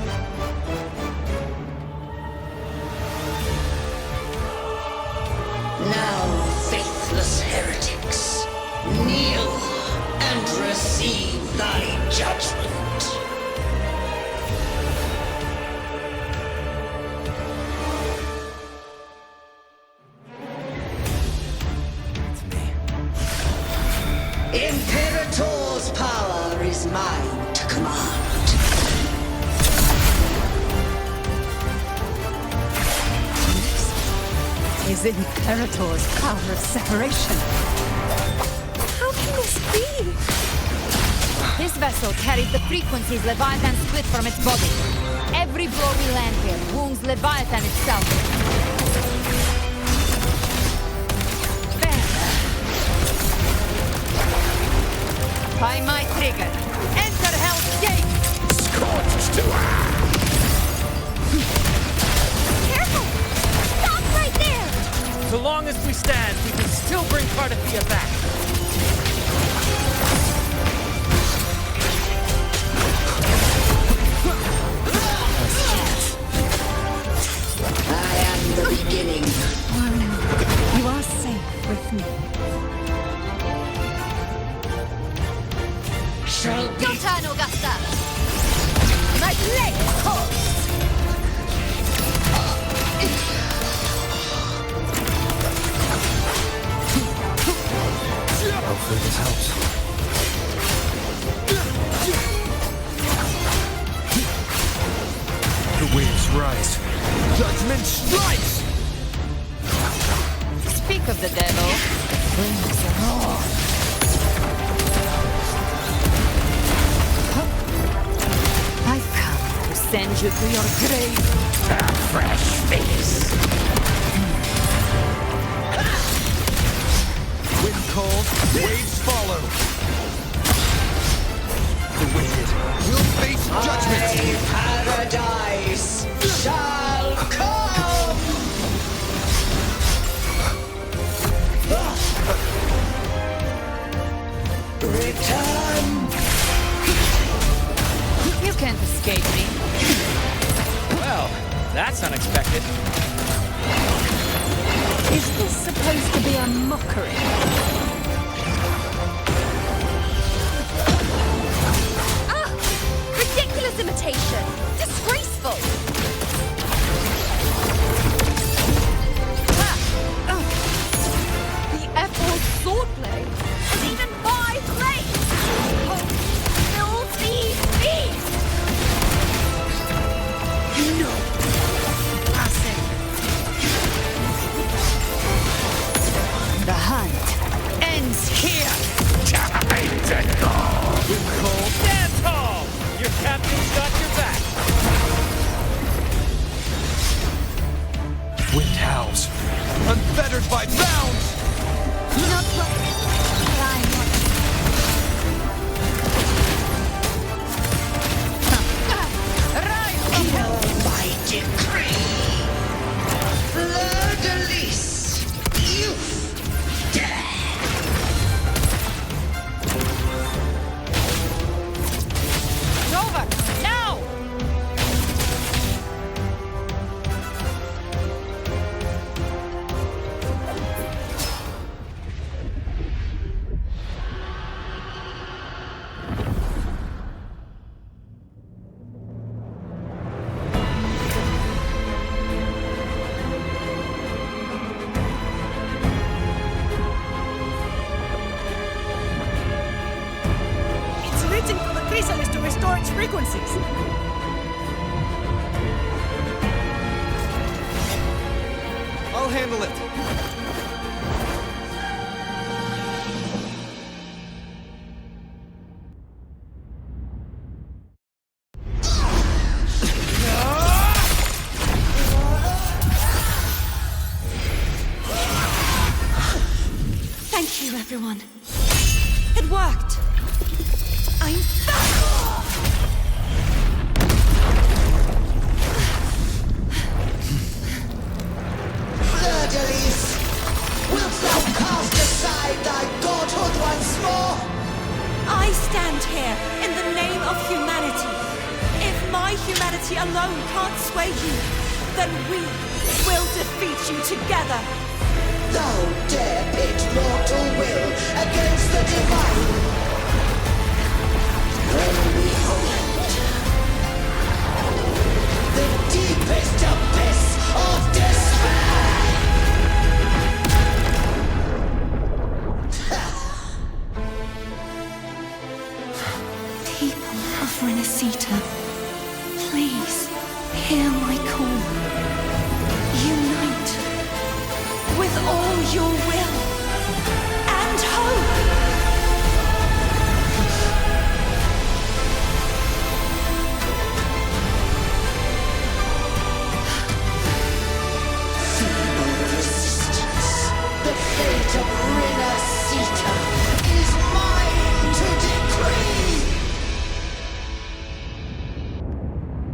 Now, faithless heretics, kneel and receive thy judgment. Imperator's power is mine to command. Is Imperator's power of separation. How can this be? This vessel carries the frequencies Leviathan split from its body. Every blow we land here wounds Leviathan itself. By my trigger, enter Hell's Gate! Scorched to Careful! Stop right there! So long as we stand, we can still bring Cardathia back. I am the beginning. Warren, you are safe with me. Shall be. Your turn, Augusta! My blade calls! Hopefully this helps. The waves rise. Judgment strikes! Speak of the devil. Flames roar. I've come to send you to your grave. a fresh face. Wind calls, waves follow. The wicked will face judgment. Paradise shall come. Return. You can't escape me. Well, that's unexpected. Is this supposed to be a mockery? Ridiculous imitation! Disgraceful! The F-4 sword blade is even my blade! Oh, filthy beast! No. Passing. The hunt ends here. Time to go. Wind call, stand tall! Your captain's got your back. Wind howls, unfettered by bounds. Not what I want. Kill by decree. Fleur-de-Lis, you dare. It's over. Now! handle it. Thank you, everyone. It worked. I'm back! Fleur-de-Lis, wilt thou cast aside thy godhood once more? I stand here in the name of humanity. If my humanity alone can't sway you, then we will defeat you together. Thou dare pit mortal will against the divine. When we hold the deepest abyss of despair. People of Renacita, please hear my call. Unite with all your will and hope. Feeble resistance. The fate of Renacita is mine to decree.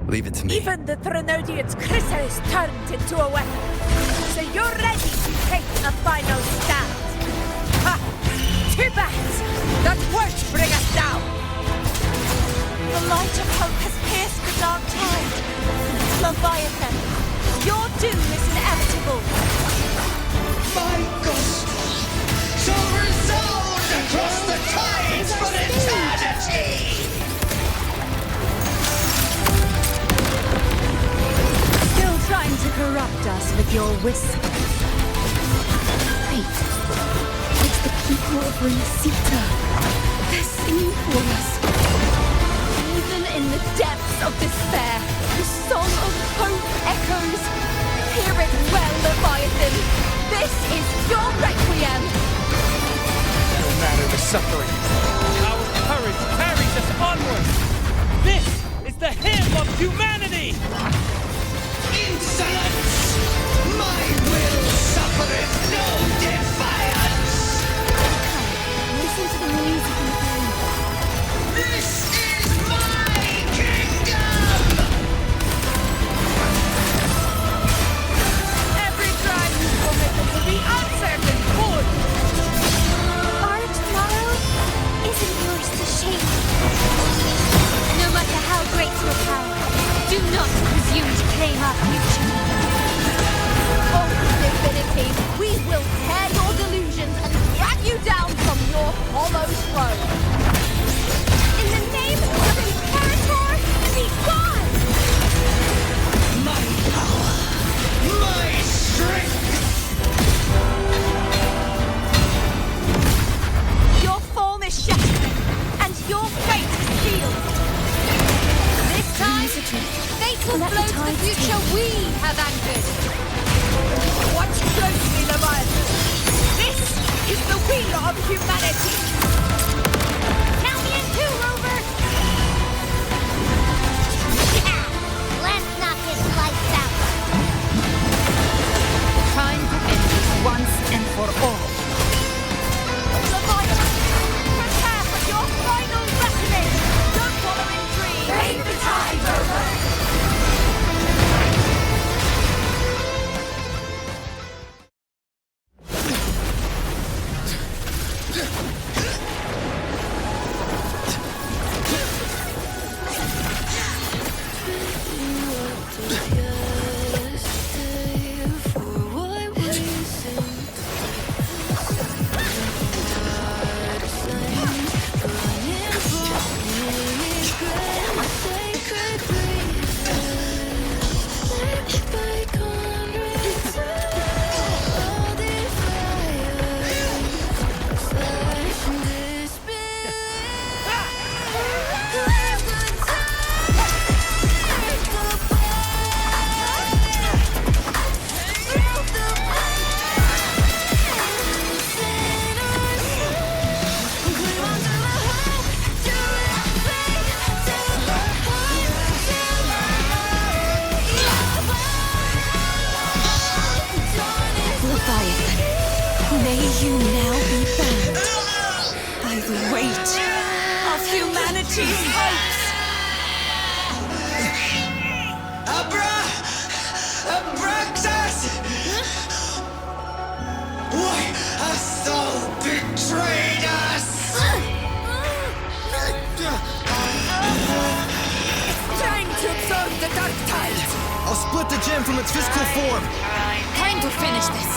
Leave it to me. Even the Threnodian's chrysalis turned into a weapon. So you're ready to take the final stand. Ha! Too bad! That won't bring us down! The light of hope has pierced the dark tide. Leviathan, your doom is inevitable. My gospel shall resound across the tides for eternity! Still trying to corrupt us with your whispers. Wait, it's the people of Renacita. They're singing for us. Even in the depths of despair, the song of hope echoes. Hear it well, Leviathan. This is your requiem. No matter the suffering, our courage carries us onward. This is the hymn of humanity. Insolence! My will suffereth no defiance! Listen to the music in the room. This is my kingdom! Every crime you committed will be answered in court! Our tomorrow isn't yours to shape. No matter how great your power, do not presume to claim our future. Oh, divinity, we will tear your delusions and drag you down from your hollow throne! In the name of Imperator, be gone! My power! My strength! Your form is shattering, and your fate is sealed. This time, fate will Let flow the to the tides future take. we have anchored! Watch closely, Leviathan! This is the wheel of humanity! Count me in too, Rover! Yeah! Let's knock his lights out! Time to end this once and for all. Leviathan, prepare for your final reckoning! Don't follow in dreams! Raise the tide, Rover! you now be bound by the weight of humanity's hopes. Abraxas! Why hast thou betrayed us? Trying to absorb the dark tide. I'll split the gem from its physical form. Time to finish this.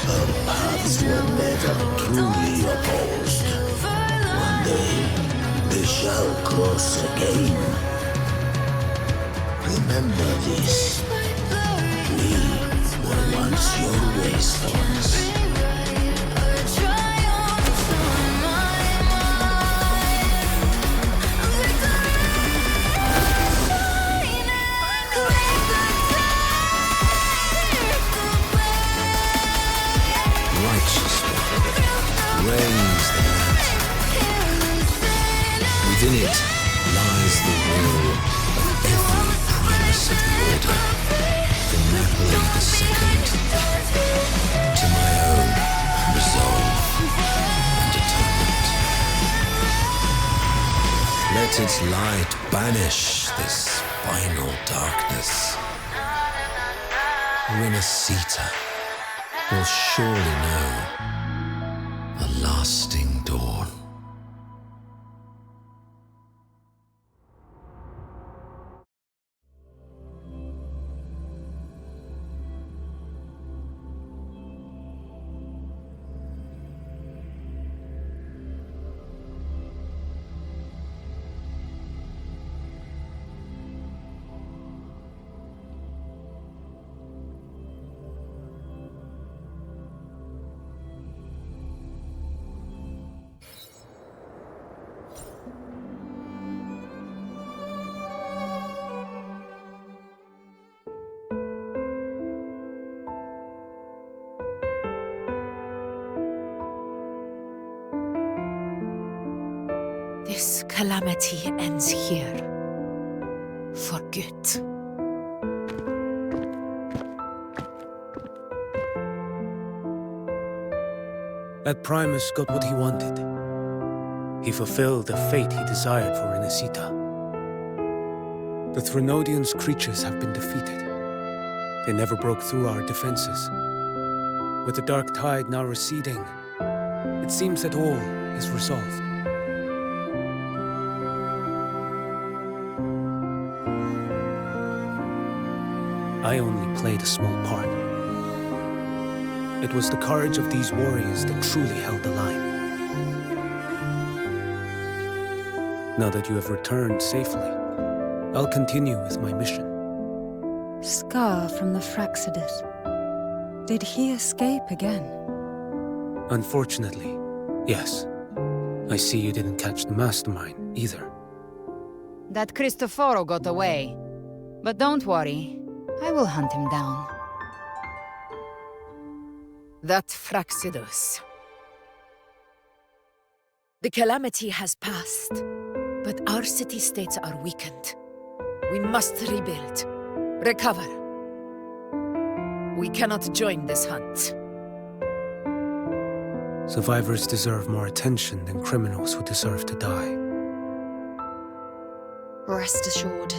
Our paths were never truly opposed. One day, they shall cross again. Remember this. We were once your wastelands. Righteous one, raise the lantern. Within it lies the will of every primus of the Order, from Napoli II to my own resolve and atonement. Let its light banish this final darkness. Renacita will surely know a lasting dawn. This calamity ends here. For good. That Primus got what he wanted. He fulfilled the fate he desired for Renacita. The Threnodians' creatures have been defeated. They never broke through our defenses. With the dark tide now receding, it seems that all is resolved. I only played a small part. It was the courage of these warriors that truly held the line. Now that you have returned safely, I'll continue with my mission. Scar from the Fraxidus. Did he escape again? Unfortunately, yes. I see you didn't catch the mastermind either. That Cristoforo got away. But don't worry, I will hunt him down. That Fraxidus. The calamity has passed, but our city-states are weakened. We must rebuild, recover. We cannot join this hunt. Survivors deserve more attention than criminals who deserve to die. Rest assured,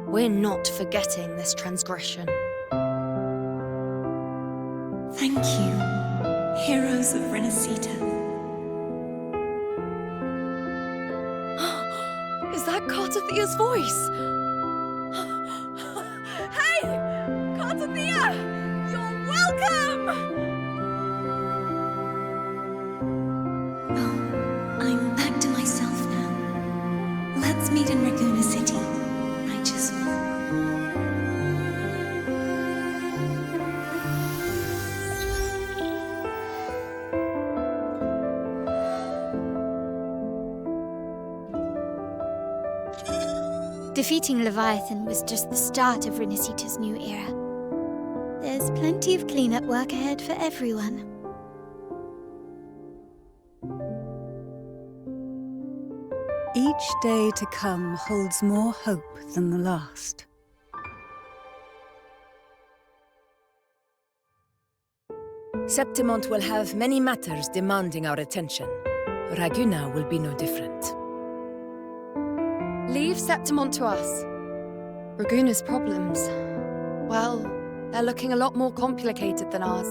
we're not forgetting this transgression. Thank you, heroes of Renacita. Is that Cartathia's voice? Hey! Cartathia! You're welcome! I'm back to myself Defeating Leviathan was just the start of Renacita's new era. There's plenty of cleanup work ahead for everyone. Each day to come holds more hope than the last. Septimont will have many matters demanding our attention. Raguna will be no different. Leave Septimont to us. Raguna's problems, well, they're looking a lot more complicated than ours.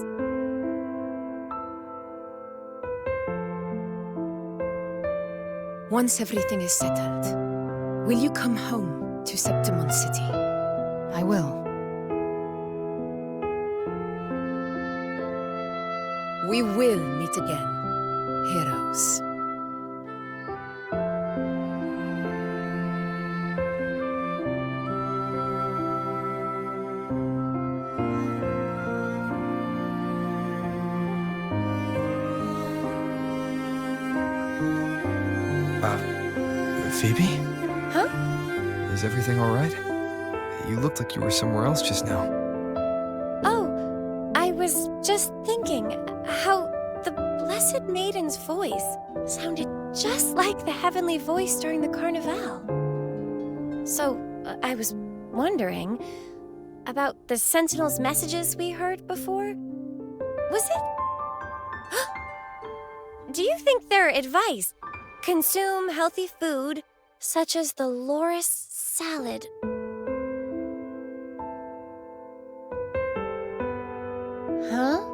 Once everything is settled, will you come home to Septimont City? I will. We will meet again, heroes. Phoebe? Huh? Is everything all right? You looked like you were somewhere else just now. Oh, I was just thinking how the Blessed Maiden's voice sounded just like the heavenly voice during the Carnival. So, I was wondering about the Sentinel's messages we heard before. Was it? Do you think their advice? Consume healthy food, such as the loris salad. Huh?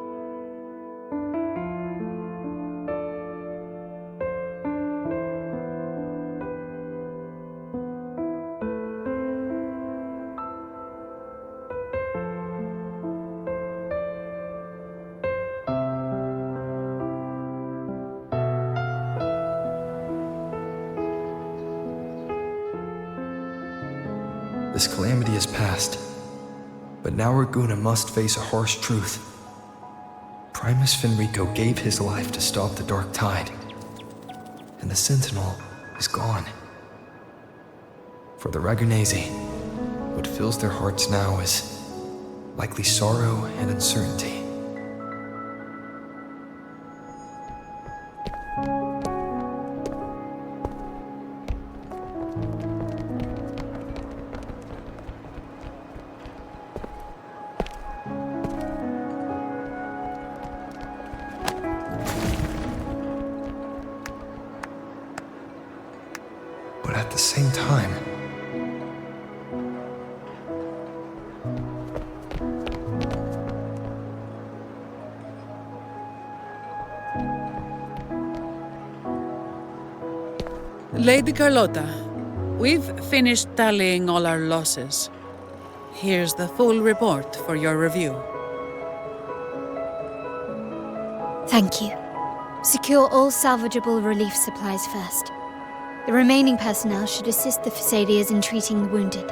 This calamity is past, but now Raguna must face a harsh truth. Primus Fenrico gave his life to stop the Dark Tide, and the Sentinel is gone. For the Ragunesi, what fills their hearts now is likely sorrow and uncertainty. But at the same time, Lady Carlotta, we've finished tallying all our losses. Here's the full report for your review. Thank you. Secure all salvageable relief supplies first. The remaining personnel should assist the Phasadeas in treating the wounded.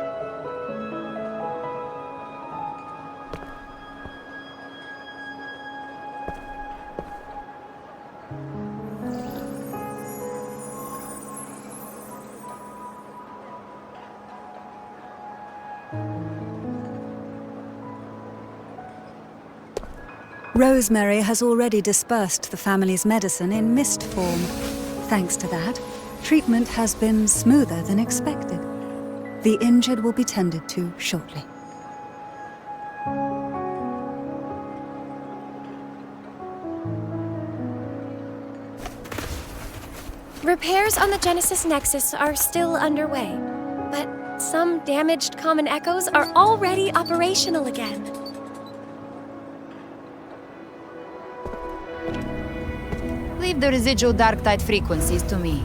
Rosemary has already dispersed the family's medicine in mist form. Thanks to that, treatment has been smoother than expected. The injured will be tended to shortly. Repairs on the Genesis Nexus are still underway, but some damaged common echoes are already operational again. Leave the residual dark tide frequencies to me.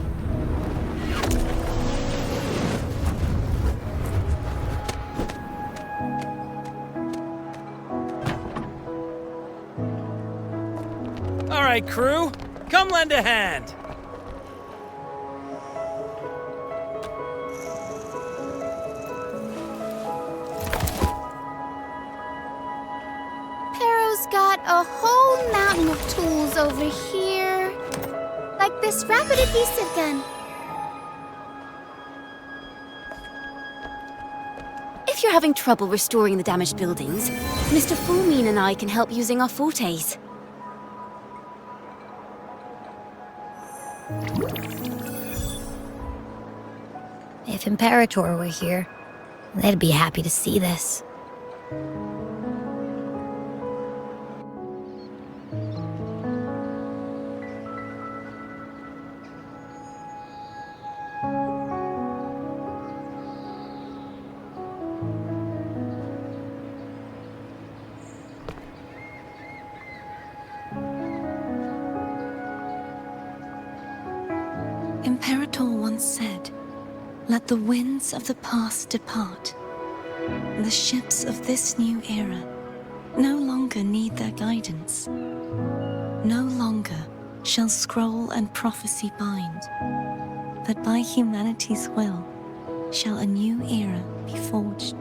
All right, crew, come lend a hand. Pero's got a whole mountain of tools over here. Like this rapid adhesive gun. you're having trouble restoring the damaged buildings, Mr. Fulmin and I can help using our fortes. If Imperator were here, they'd be happy to see this. Imperator once said, "Let the winds of the past depart. The ships of this new era no longer need their guidance. No longer shall scroll and prophecy bind, but by humanity's will shall a new era be forged."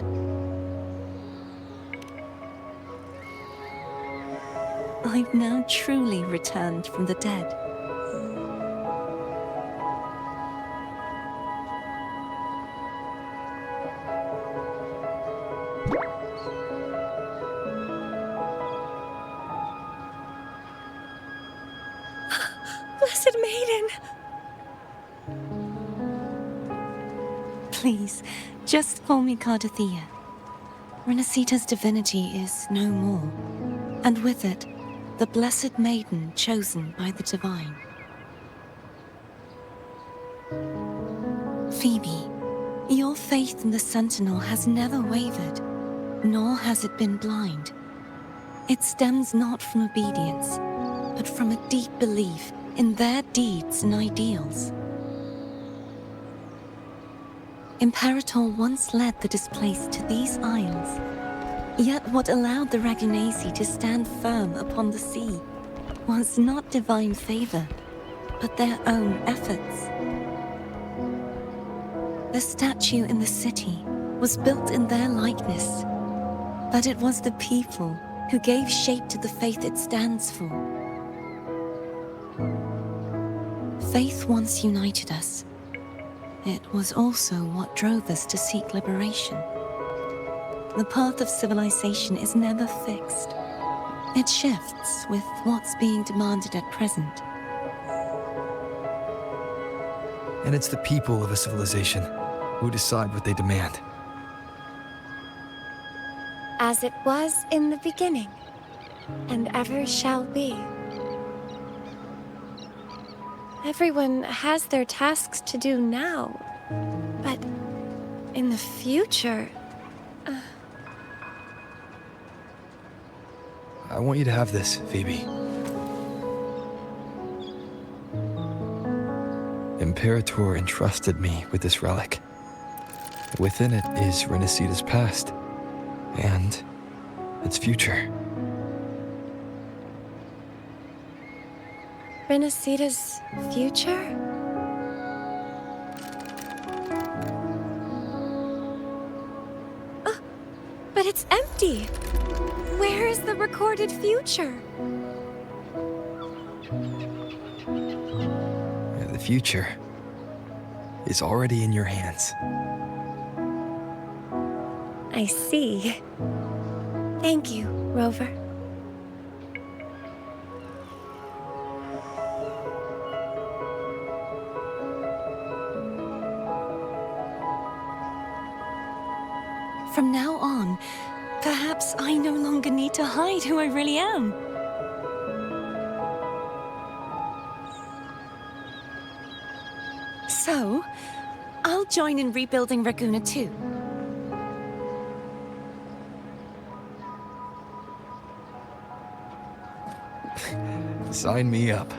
I've now truly returned from the dead. Blessed Maiden! Please, just call me Cardathea. Renacita's divinity is no more, and with it, the Blessed Maiden chosen by the Divine. Phoebe, your faith in the Sentinel has never wavered, nor has it been blind. It stems not from obedience, but from a deep belief in their deeds and ideals. Imperator once led the displaced to these isles, yet what allowed the Ragunasi to stand firm upon the sea was not divine favor, but their own efforts. The statue in the city was built in their likeness, but it was the people who gave shape to the faith it stands for. Faith once united us. It was also what drove us to seek liberation. The path of civilization is never fixed. It shifts with what's being demanded at present. And it's the people of a civilization who decide what they demand. As it was in the beginning, and ever shall be. Everyone has their tasks to do now, but in the future... I want you to have this, Phoebe. Imperator entrusted me with this relic. Within it is Renacita's past, and its future. Renacita's future? Oh, but it's empty! Where is the recorded future? The future is already in your hands. I see. Thank you, Rover. From now on, perhaps I no longer need to hide who I really am. So, I'll join in rebuilding Raguna too. Sign me up.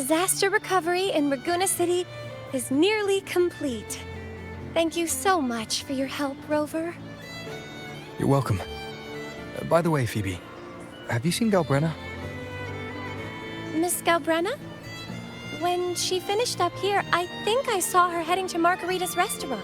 Disaster recovery in Raguna City is nearly complete. Thank you so much for your help, Rover. You're welcome. By the way, Phoebe, have you seen Galbrenna? Miss Galbrenna? When she finished up here, I think I saw her heading to Margarita's restaurant.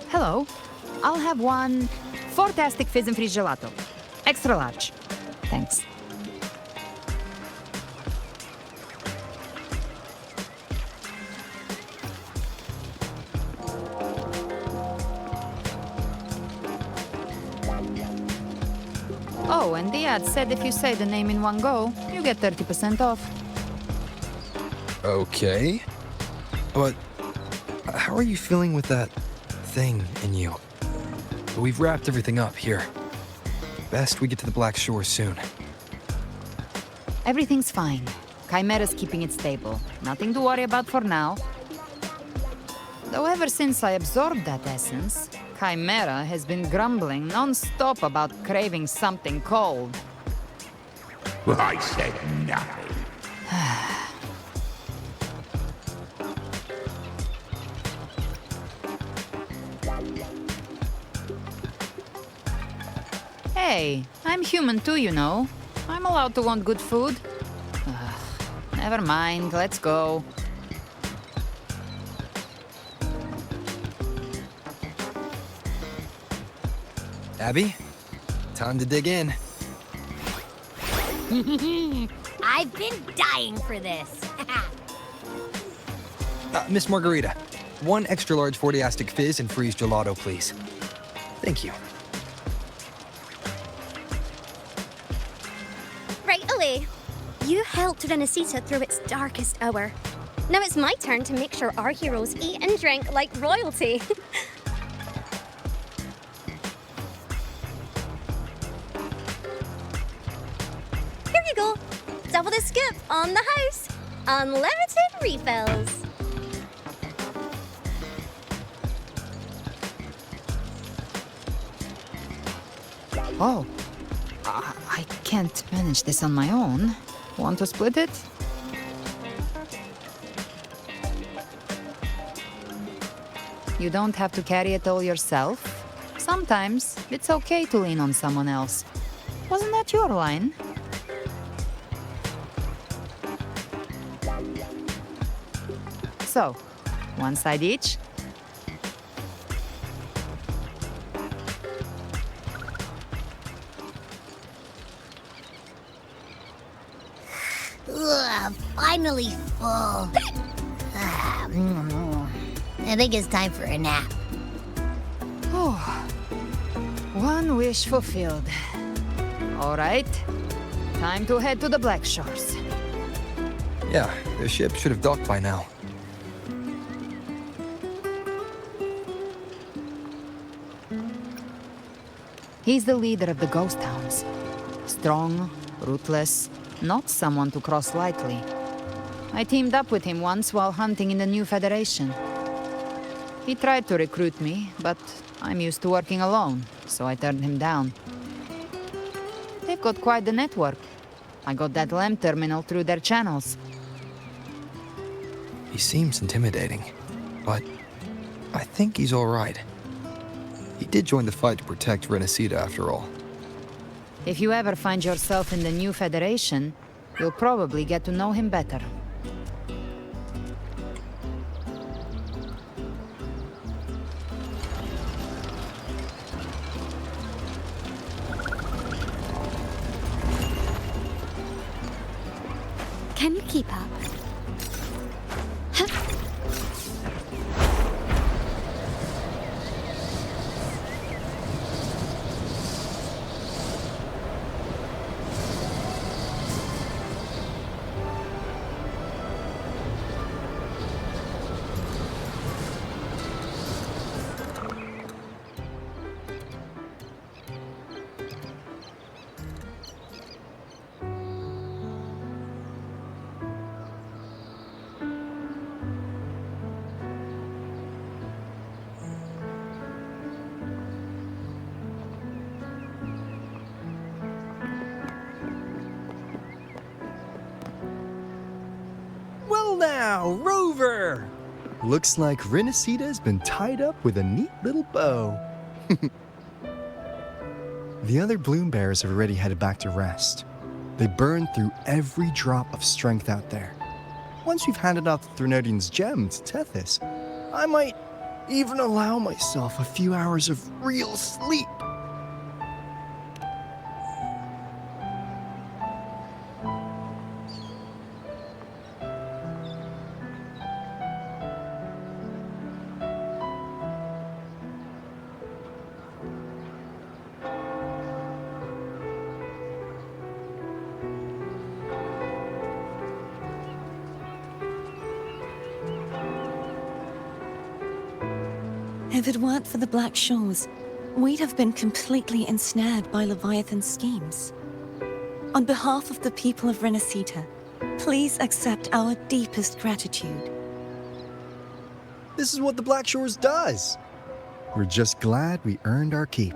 Hello. I'll have one fantastic fizz and freeze gelato. Extra large. Thanks. Oh, and the ad said if you say the name in one go, you get 30% off. Okay. But how are you feeling with that thing in you? We've wrapped everything up here. Best we get to the Black Shore soon. Everything's fine. Chimera's keeping it stable. Nothing to worry about for now. Though ever since I absorbed that essence, Chimera has been grumbling non-stop about craving something cold. I said nothing. Hey, I'm human too, you know. I'm allowed to want good food. Never mind, let's go. Abby, time to dig in. I've been dying for this. Miss Margarita, one extra large 40-astic fizz and freeze gelato, please. Thank you. Right away. You helped Renesita through its darkest hour. Now it's my turn to make sure our heroes eat and drink like royalty. Here you go. Double the scoop on the house. Unlimited refills. Oh, I can't manage this on my own. Want to split it? You don't have to carry it all yourself. Sometimes it's okay to lean on someone else. Wasn't that your line? So, one side each. Ugh, finally full. I think it's time for a nap. Oh, one wish fulfilled. All right, time to head to the Black Shores. Yeah, the ship should have docked by now. He's the leader of the Ghost Hounds. Strong, ruthless, not someone to cross lightly. I teamed up with him once while hunting in the New Federation. He tried to recruit me, but I'm used to working alone, so I turned him down. They've got quite the network. I got that LEM terminal through their channels. He seems intimidating, but I think he's all right. He did join the fight to protect Renacida after all. If you ever find yourself in the New Federation, you'll probably get to know him better. Can you keep up? Huh? Well now, Rover! Looks like Renacida's been tied up with a neat little bow. The other Bloom Bearers have already headed back to rest. They burned through every drop of strength out there. Once we've handed out the Threnodian's gem to Tethys, I might even allow myself a few hours of real sleep. If it weren't for the Black Shores, we'd have been completely ensnared by Leviathan's schemes. On behalf of the people of Renacita, please accept our deepest gratitude. This is what the Black Shores does. We're just glad we earned our keep.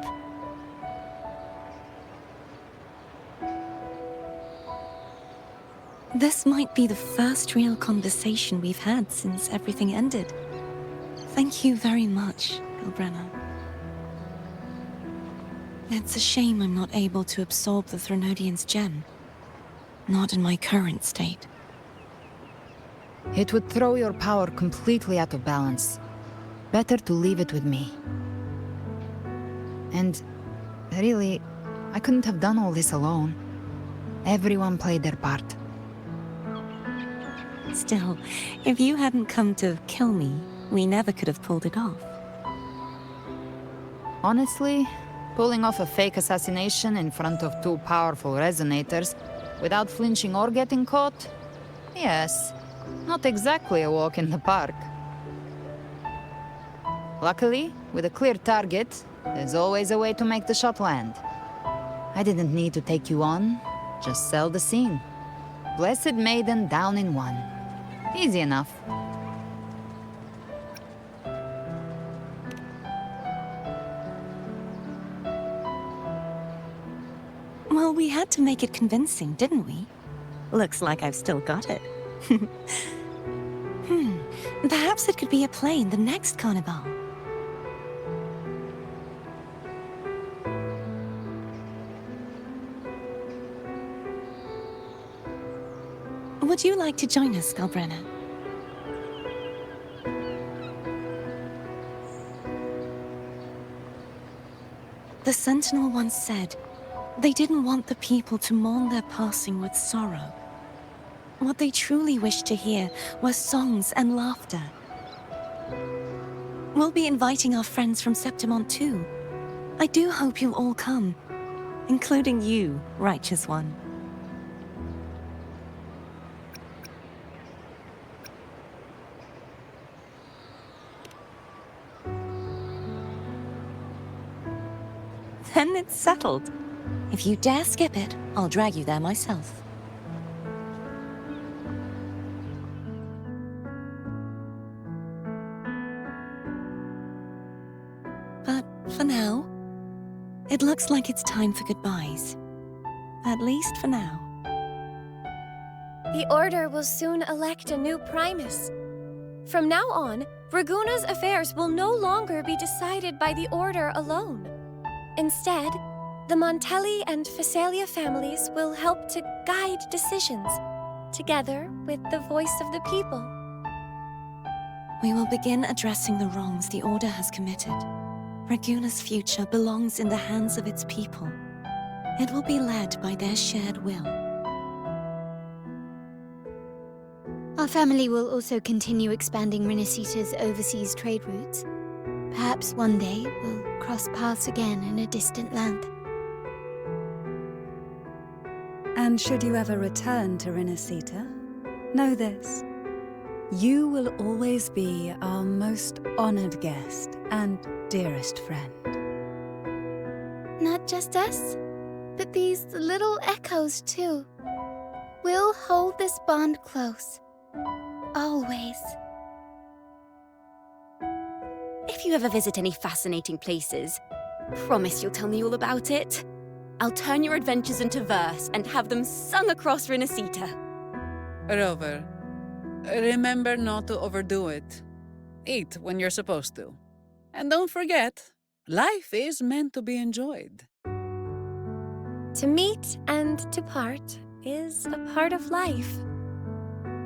This might be the first real conversation we've had since everything ended. Thank you very much, Galbrenna. It's a shame I'm not able to absorb the Threnodian's gem. Not in my current state. It would throw your power completely out of balance. Better to leave it with me. And really, I couldn't have done all this alone. Everyone played their part. Still, if you hadn't come to kill me, we never could have pulled it off. Honestly, pulling off a fake assassination in front of two powerful resonators without flinching or getting caught? Yes, not exactly a walk in the park. Luckily, with a clear target, there's always a way to make the shot land. I didn't need to take you on, just sell the scene. Blessed Maiden down in one. Easy enough. Well, we had to make it convincing, didn't we? Looks like I've still got it. Perhaps it could be a play in the next carnival. Would you like to join us, Galbrenna? The Sentinel once said, they didn't want the people to mourn their passing with sorrow. What they truly wished to hear were songs and laughter. We'll be inviting our friends from Septimont too. I do hope you'll all come, including you, Righteous One. Then it's settled. If you dare skip it, I'll drag you there myself. But for now, it looks like it's time for goodbyes. At least for now. The Order will soon elect a new Primus. From now on, Raguna's affairs will no longer be decided by the Order alone. Instead, the Montelli and Phasalia families will help to guide decisions, together with the voice of the people. We will begin addressing the wrongs the Order has committed. Raguna's future belongs in the hands of its people. It will be led by their shared will. Our family will also continue expanding Renacita's overseas trade routes. Perhaps one day we'll cross paths again in a distant land. And should you ever return to Renacita, know this. You will always be our most honored guest and dearest friend. Not just us, but these little echoes too. We'll hold this bond close. Always. If you ever visit any fascinating places, promise you'll tell me all about it. I'll turn your adventures into verse and have them sung across Renacita. Rover, remember not to overdo it. Eat when you're supposed to. And don't forget, life is meant to be enjoyed. To meet and to part is a part of life.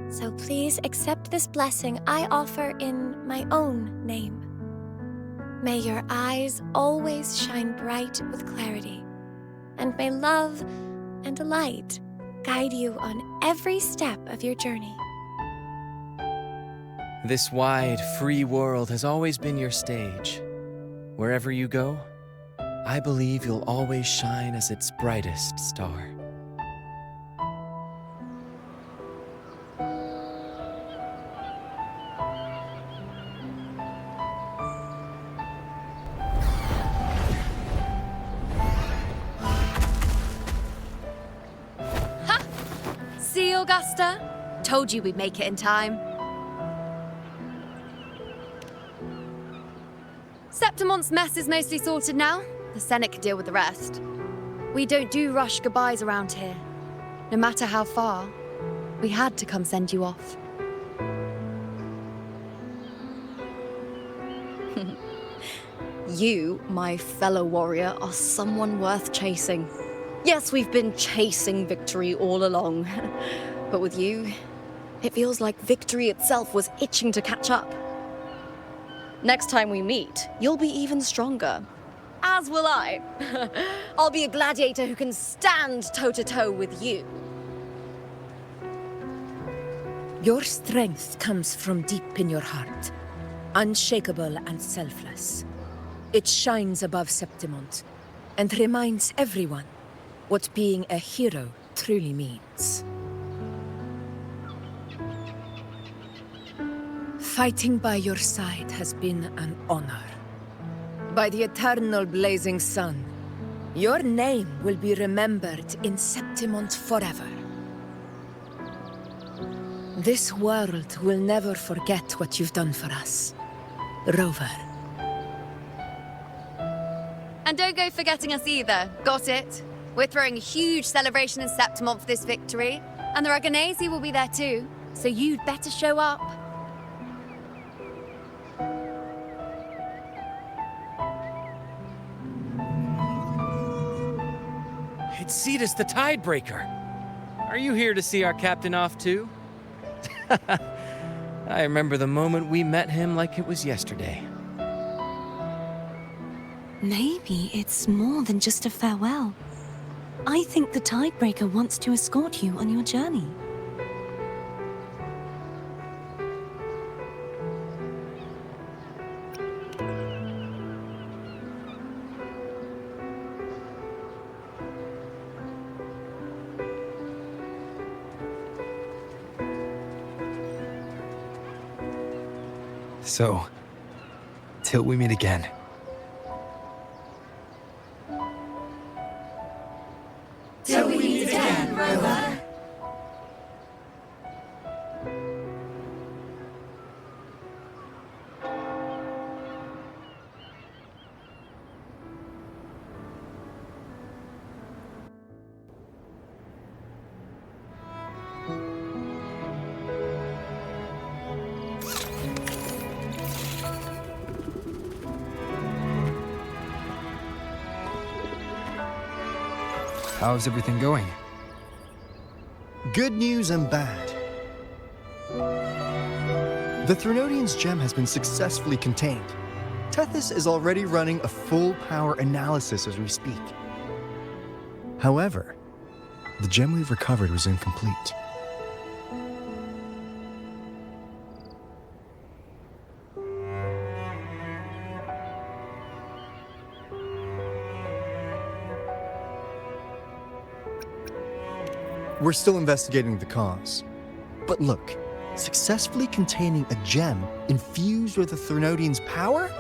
So please accept this blessing I offer in my own name. May your eyes always shine bright with clarity, and may love and light guide you on every step of your journey. This wide, free world has always been your stage. Wherever you go, I believe you'll always shine as its brightest star. See, Augusta? Told you we'd make it in time. Septimont's mess is mostly sorted now. The Senate can deal with the rest. We don't do rush goodbyes around here. No matter how far, we had to come send you off. You, my fellow warrior, are someone worth chasing. Yes, we've been chasing victory all along. But with you, it feels like victory itself was itching to catch up. Next time we meet, you'll be even stronger. As will I. I'll be a gladiator who can stand toe-to-toe with you. Your strength comes from deep in your heart, unshakable and selfless. It shines above Septimont and reminds everyone what being a hero truly means. Fighting by your side has been an honor. By the eternal blazing sun, your name will be remembered in Septimont forever. This world will never forget what you've done for us, Rover. And don't go forgetting us either, got it? We're throwing a huge celebration in Septimont for this victory, and the Raganesi will be there too, so you'd better show up. It's Cetus the Tidebreaker. Are you here to see our captain off too? I remember the moment we met him like it was yesterday. Maybe it's more than just a farewell. I think the Tidebreaker wants to escort you on your journey. So, till we meet again. Till we meet again, Rover. How's everything going? Good news and bad. The Threnodian's gem has been successfully contained. Tethys is already running a full power analysis as we speak. However, the gem we've recovered was incomplete. We're still investigating the cause. But look, successfully containing a gem infused with the Threnodian's power?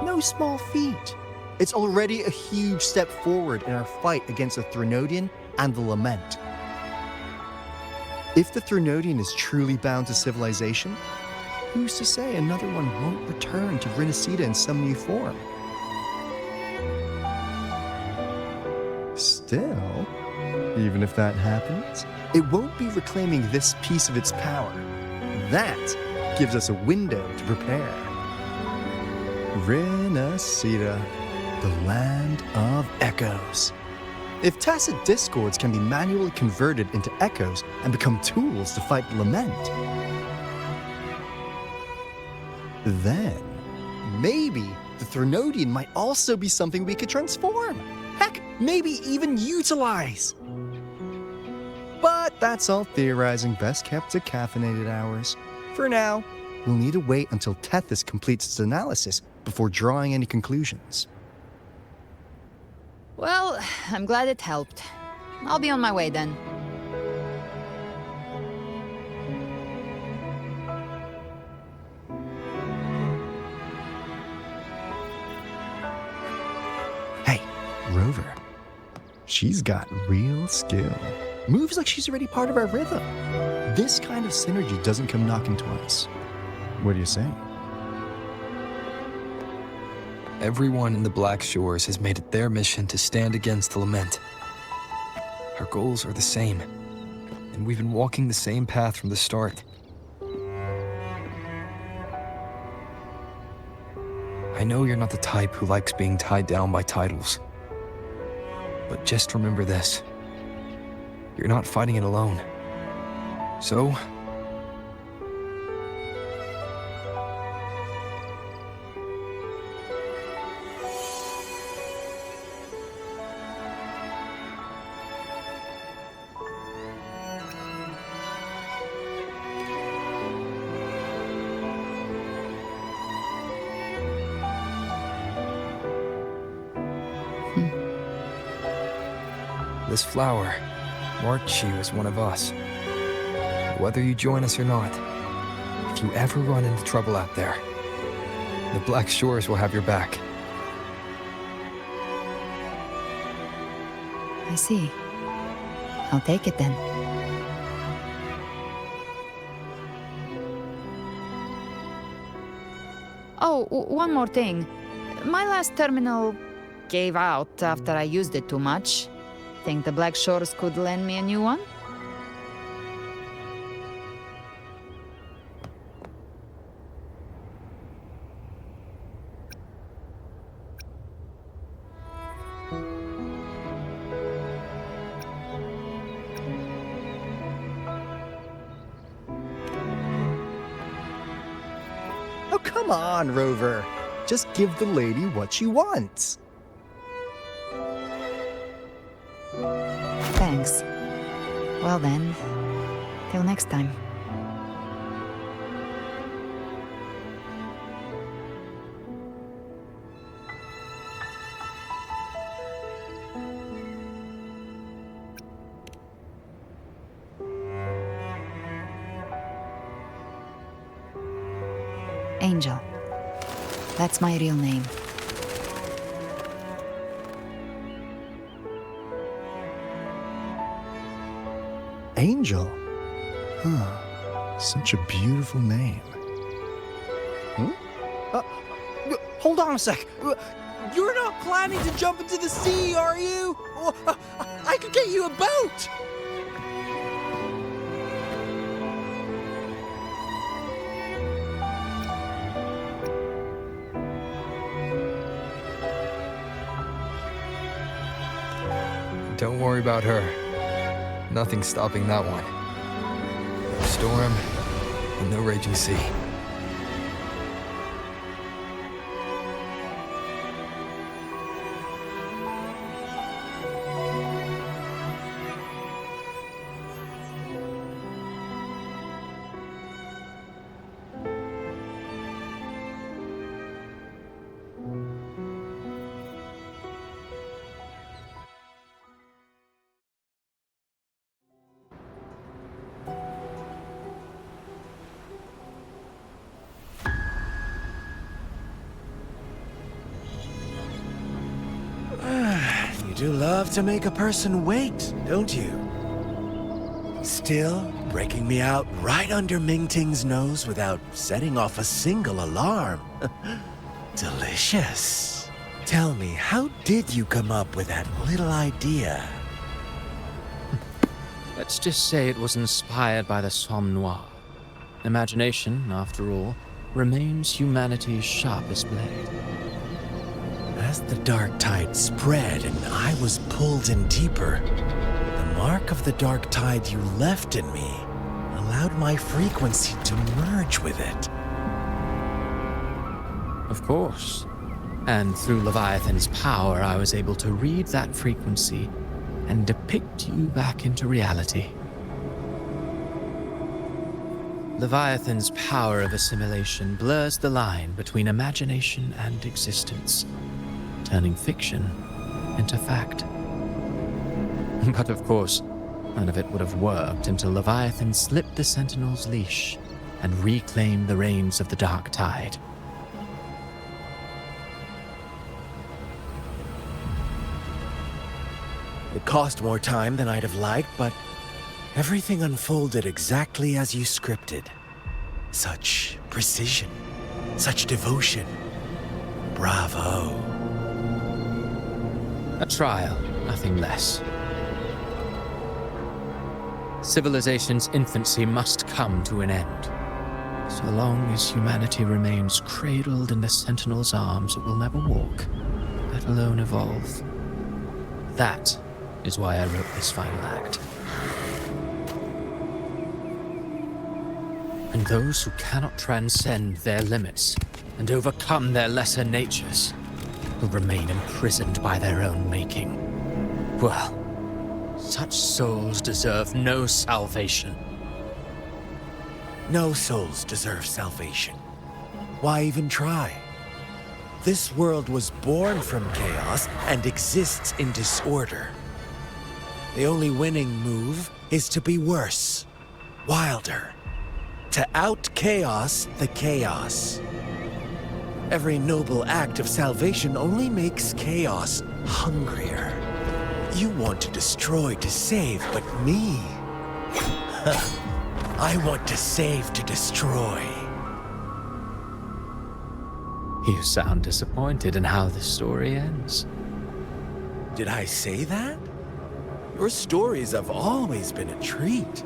No small feat. It's already a huge step forward in our fight against the Threnodian and the Lament. If the Threnodian is truly bound to civilization, who's to say another one won't return to Renacida in some new form? Still, even if that happens, it won't be reclaiming this piece of its power. That gives us a window to prepare. Renacida, the land of echoes. If tacit discords can be manually converted into echoes and become tools to fight the Lament, then maybe the Threnodian might also be something we could transform. Heck, maybe even utilize. But that's all theorizing best kept to caffeinated hours. For now, we'll need to wait until Tethys completes its analysis before drawing any conclusions. Well, I'm glad it helped. I'll be on my way then. Hey, Rover. She's got real skill. Moves like she's already part of our rhythm. This kind of synergy doesn't come knocking twice. What do you say? Everyone in the Black Shores has made it their mission to stand against the Lament. Our goals are the same, and we've been walking the same path from the start. I know you're not the type who likes being tied down by titles, but just remember this. You're not fighting it alone. So, this flower marked you as one of us. Whether you join us or not, if you ever run into trouble out there, the Black Shores will have your back. I see. I'll take it then. Oh, one more thing. My last terminal gave out after I used it too much. Think the Black Shores could lend me a new one? Oh, come on, Rover. Just give the lady what she wants. Thanks. Well then, till next time. Angel. That's my real name. Angel? Huh. Such a beautiful name. Hold on a sec. You're not planning to jump into the sea, are you? I could get you a boat! Don't worry about her. Nothing's stopping that one. No storm and no raging sea. You do love to make a person wait, don't you? Still, breaking me out right under Mingting's nose without setting off a single alarm. Delicious. Tell me, how did you come up with that little idea? Let's just say it was inspired by the Somme Noire. Imagination, after all, remains humanity's sharpest blade. As the dark tide spread and I was pulled in deeper, the mark of the dark tide you left in me allowed my frequency to merge with it. Of course. And through Leviathan's power, I was able to read that frequency and depict you back into reality. Leviathan's power of assimilation blurs the line between imagination and existence, turning fiction into fact. But of course, none of it would have worked until Leviathan slipped the Sentinel's leash and reclaimed the reins of the Dark Tide. It cost more time than I'd have liked, but everything unfolded exactly as you scripted. Such precision, such devotion. Bravo. A trial, nothing less. Civilization's infancy must come to an end. So long as humanity remains cradled in the Sentinel's arms, it will never walk, let alone evolve. That is why I wrote this final act. And those who cannot transcend their limits and overcome their lesser natures will remain imprisoned by their own making. Well, such souls deserve no salvation. No souls deserve salvation. Why even try? This world was born from chaos and exists in disorder. The only winning move is to be worse, wilder, to out-chaos the chaos. Every noble act of salvation only makes chaos hungrier. You want to destroy to save, but me? I want to save to destroy. You sound disappointed in how this story ends. Did I say that? Your stories have always been a treat.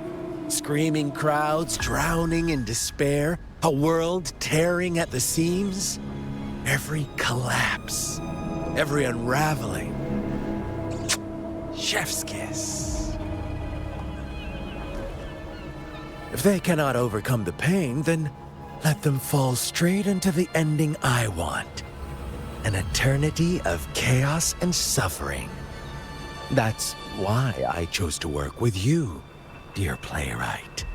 Screaming crowds drowning in despair, a world tearing at the seams. Every collapse, every unraveling. Chef's kiss. If they cannot overcome the pain, then let them fall straight into the ending I want. An eternity of chaos and suffering. That's why I chose to work with you, dear playwright.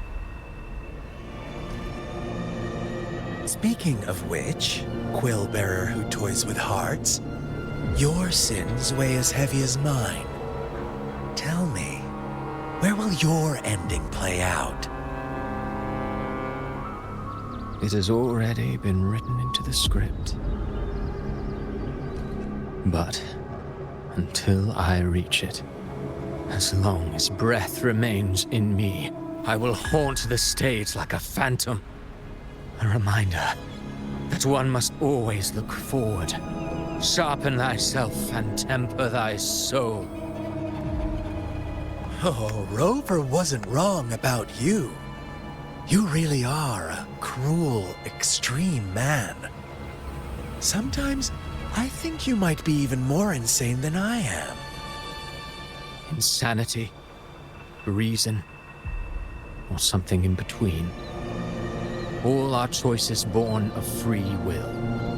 Speaking of which, quill bearer who toys with hearts, your sins weigh as heavy as mine. Tell me, where will your ending play out? It has already been written into the script. But until I reach it, as long as breath remains in me, I will haunt the stage like a phantom. A reminder that one must always look forward. Sharpen thyself and temper thy soul. Oh, Rover wasn't wrong about you. You really are a cruel, extreme man. Sometimes I think you might be even more insane than I am. insanity, reason, or something in between. All our choices born of free will,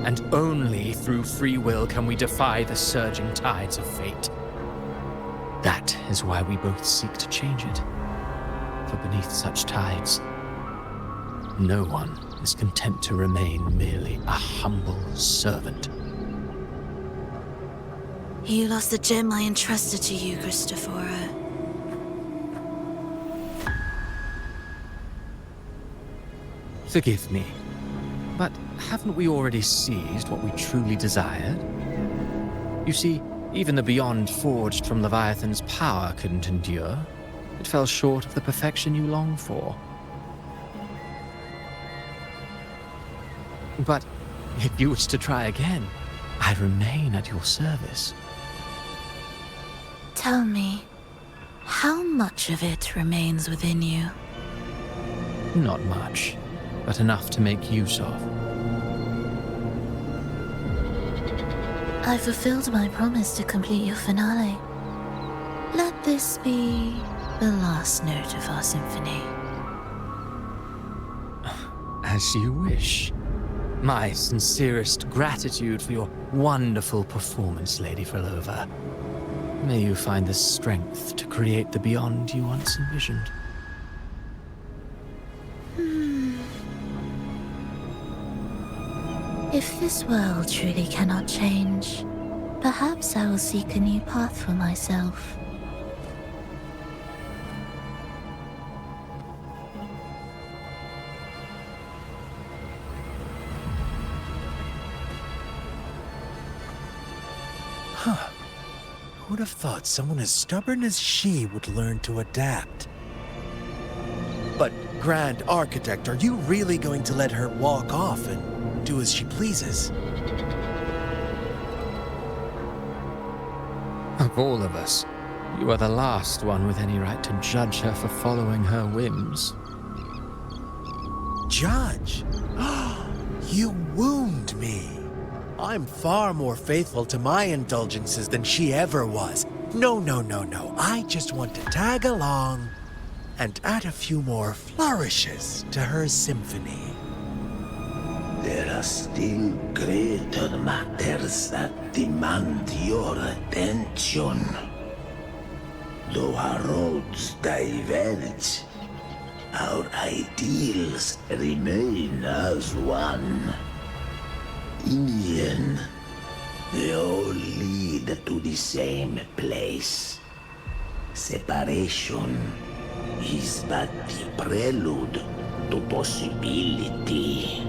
and only through free will can we defy the surging tides of fate. That is why we both seek to change it. For beneath such tides, no one is content to remain merely a humble servant. You lost the gem I entrusted to you, Cristoforo. Forgive me, but haven't we already seized what we truly desired? You see, even the beyond forged from Leviathan's power couldn't endure. It fell short of the perfection you long for. But if you wish to try again, I remain at your service. Tell me, how much of it remains within you? Not much, but enough to make use of. I fulfilled my promise to complete your finale. Let this be the last note of our symphony. As you wish. My sincerest gratitude for your wonderful performance, Lady Frolova. May you find the strength to create the beyond you once envisioned. If this world truly cannot change, perhaps I will seek a new path for myself. Huh. Who'd have thought someone as stubborn as she would learn to adapt? But, Grand Architect, are you really going to let her walk off and do as she pleases? Of all of us, you are the last one with any right to judge her for following her whims. Judge? You wound me. I'm far more faithful to my indulgences than she ever was. No. I just want to tag along and add a few more flourishes to her symphony. There are still greater matters that demand your attention. Though our roads diverge, our ideals remain as one. In the end, they all lead to the same place. Separation is but the prelude to possibility.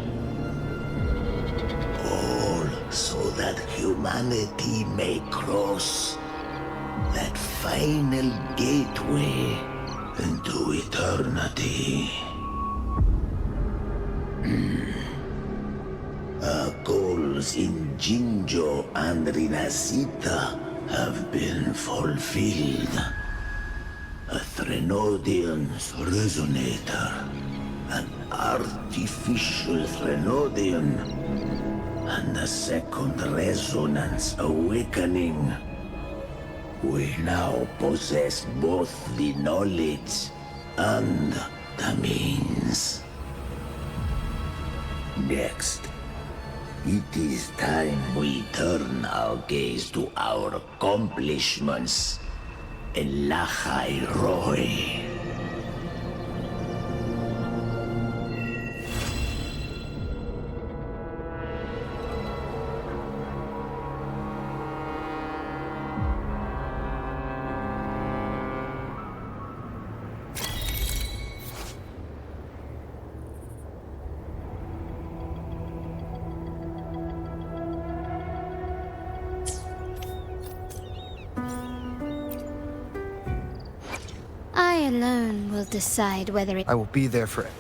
All so that humanity may cross that final gateway into eternity. Our goals in Jinjo and Rinasita have been fulfilled. A Threnodian's resonator, an artificial Threnodian, and a second resonance awakening. We now possess both the knowledge and the means. Next, it is time we turn our gaze to our accomplishments in Lahai Roy. I alone will decide whether it... I will be there for it.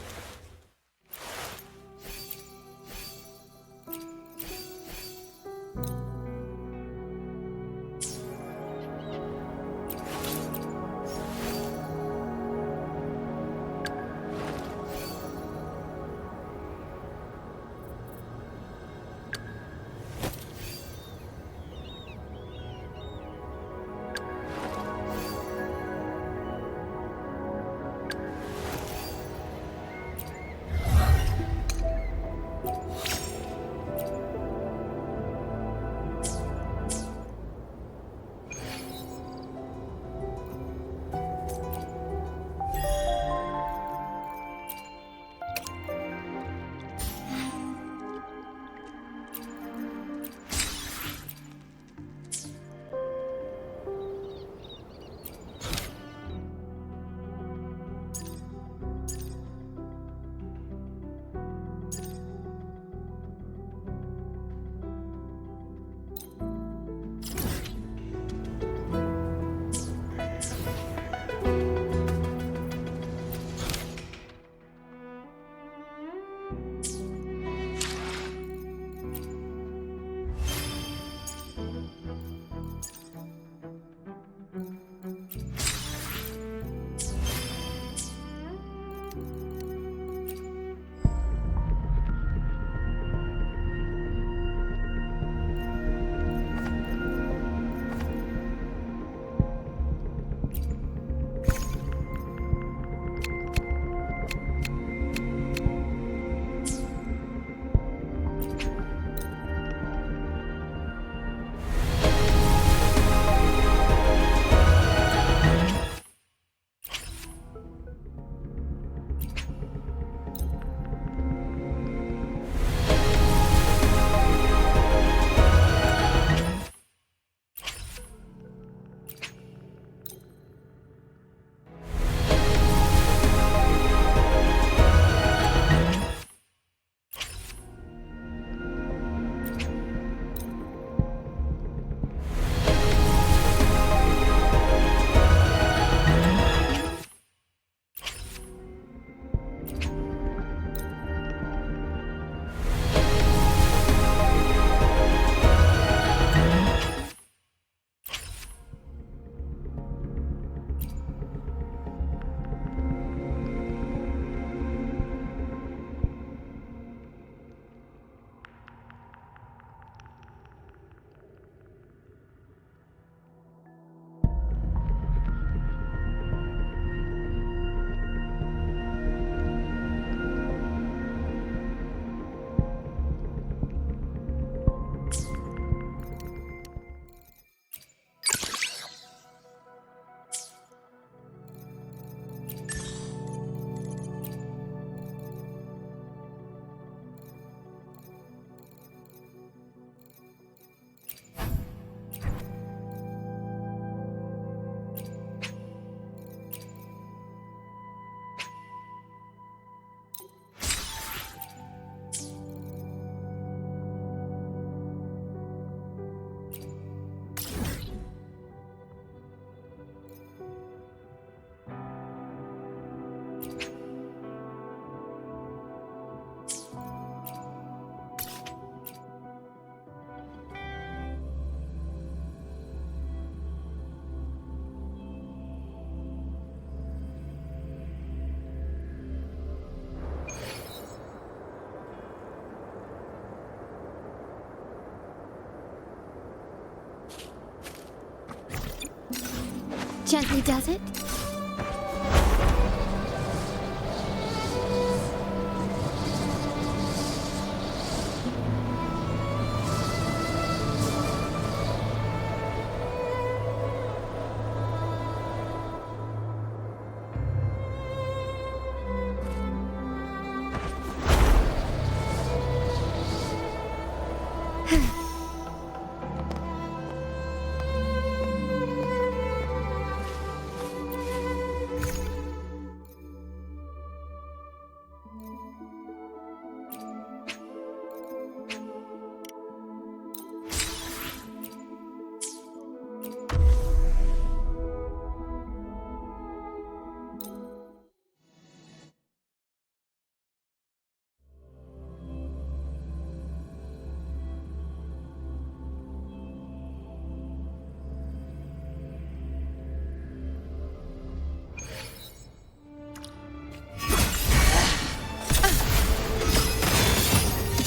gently does it.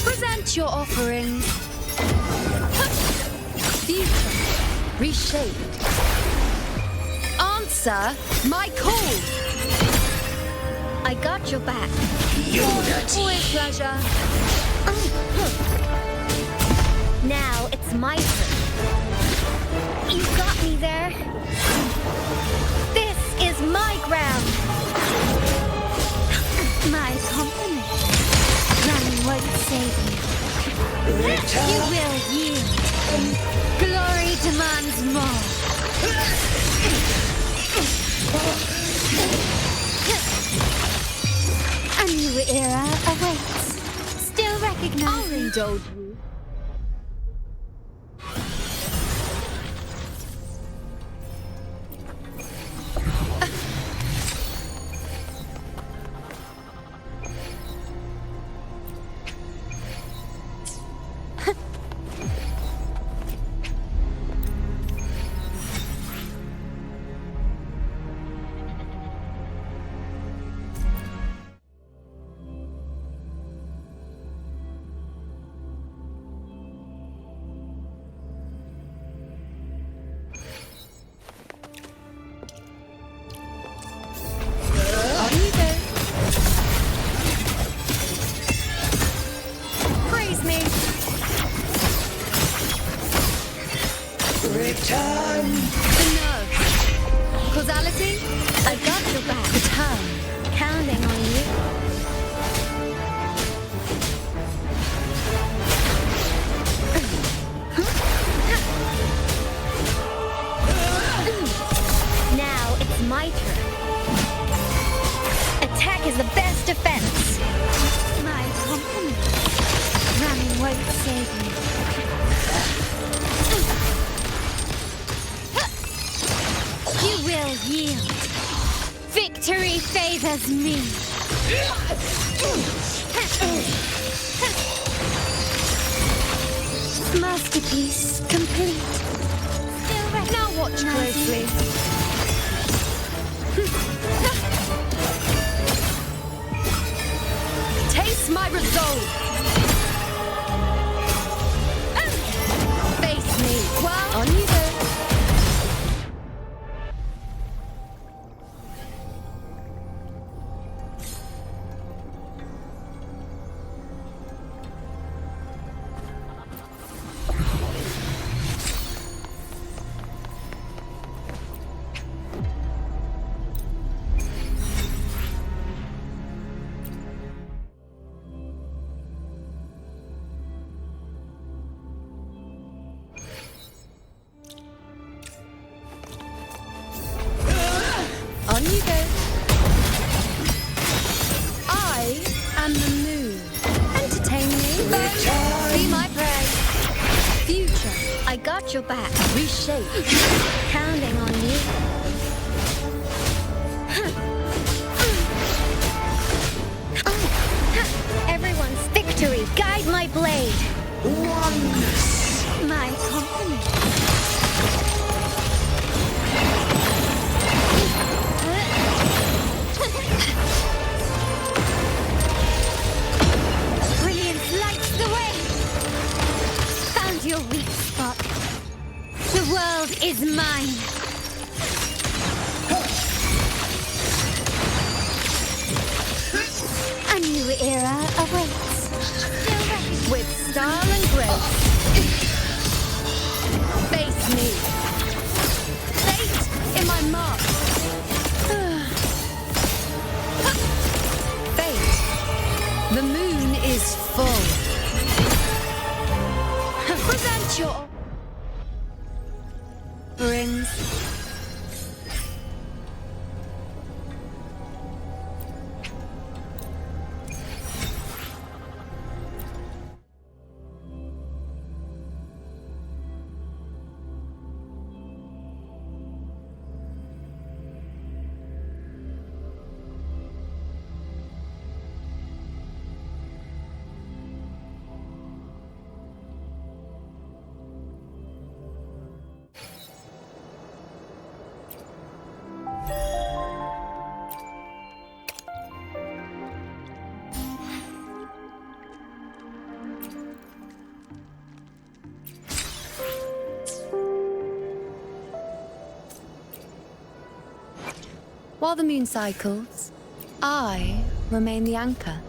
Present your offerings. Future reshaped. Answer my call. I got your back. With pleasure. Now it's my turn. You got me there. This is my ground. My company. Running won't save you. You will yield. Glory demands more. A new era awaits. Still recognizing. I'll indulge you. Praise me. Return. The nerve. Causality? I got your back. The turn. Counting on you. Now it's my turn. Attack is the best defense. My company. Running won't save you. You will yield. Victory favors me. Masterpiece complete. Now watch closely. Taste my resolve. Face me. Well, on you go. On you go. I am the moon. Entertain me. Be my prey. Future. I got your back. Reshape. Counting on you. Everyone's victory. Guide my blade. My company. Brilliance lights the way. Found your weak spot. The world is mine. new era awaits. With style and grace. Face me. Fate in my mark. Fate. The moon is full. Present your offerings. While the moon cycles, I remain the anchor.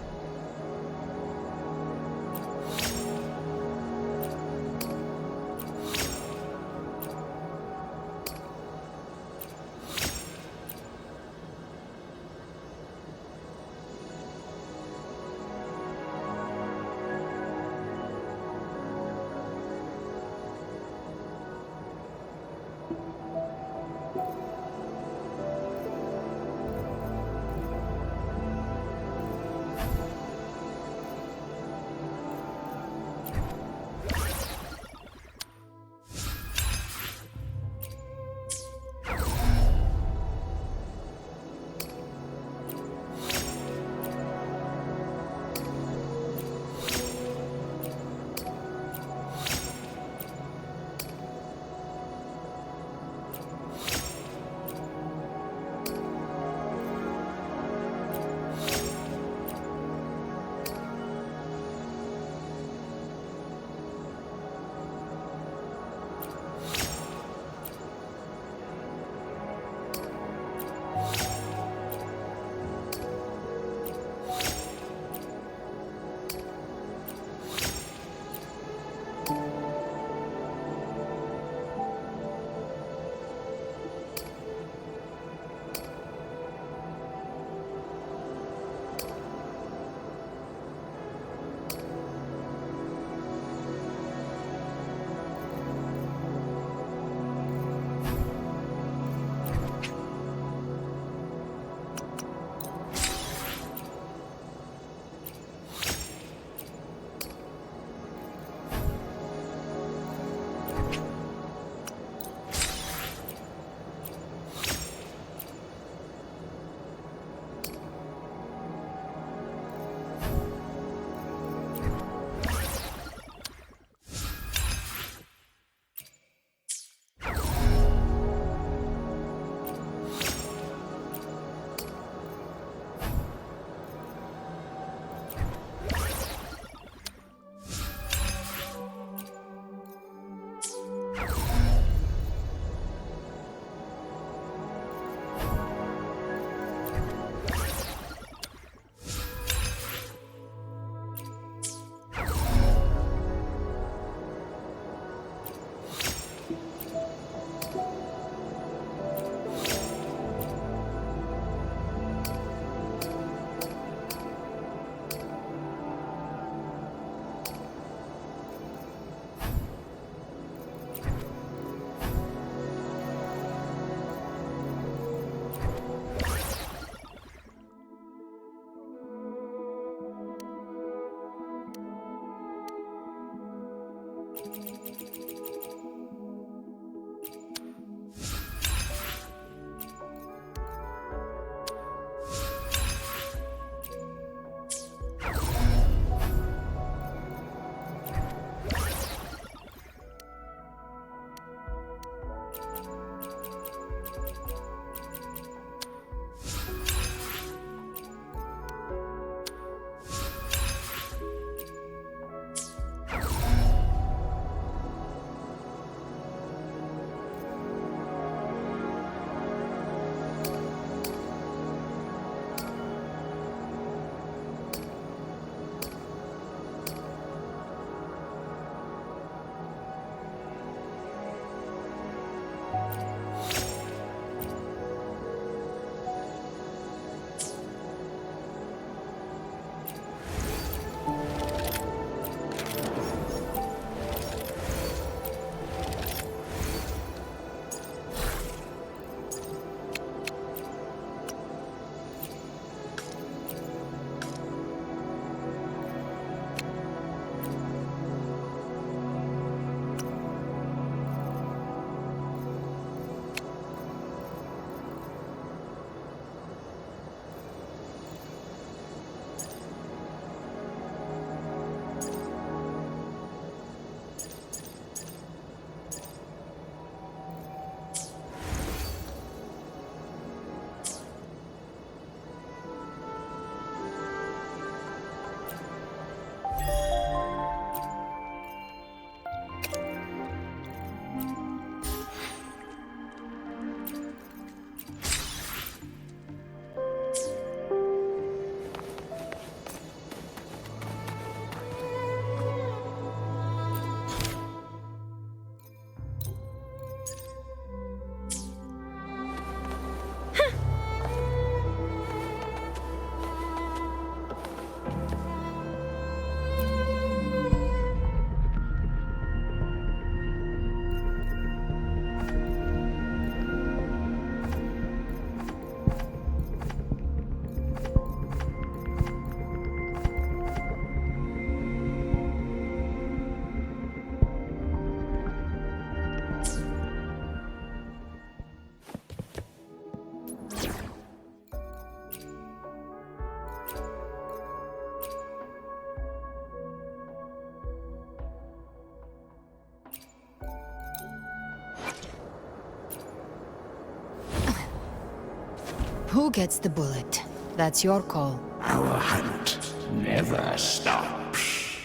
Who gets the bullet? That's your call. Our hunt never stops.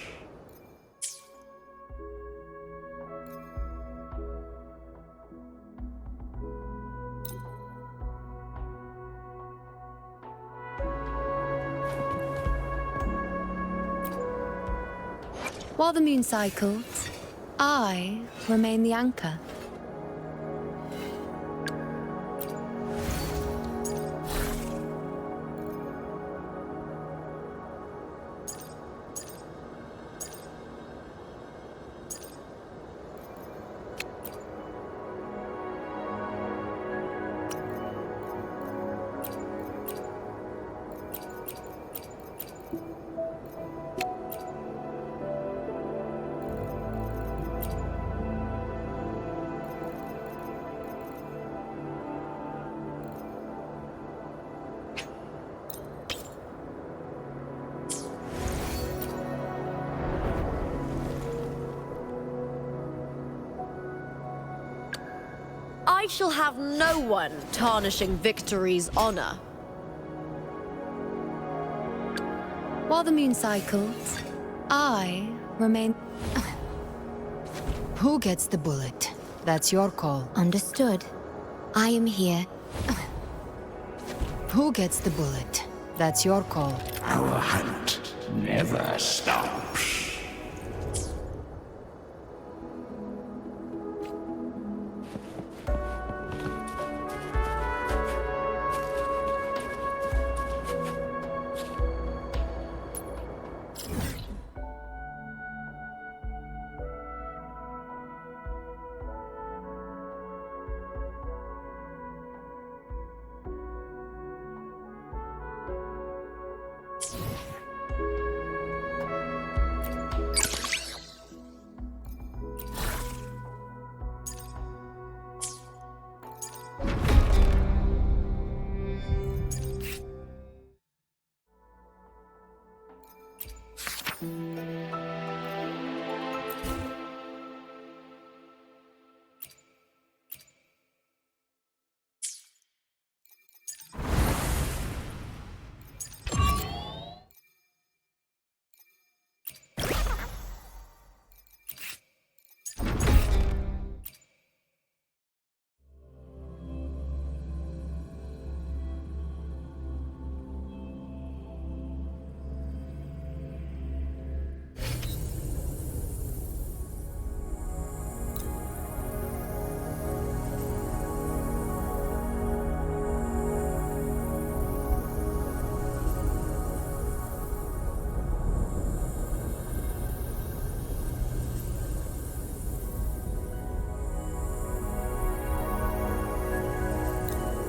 While the moon cycles, I remain the anchor. I shall have no one tarnishing Victory's honor. While the moon cycles, I remain... Who gets the bullet? That's your call. Understood. I am here. Who gets the bullet? That's your call. Our hunt never stops.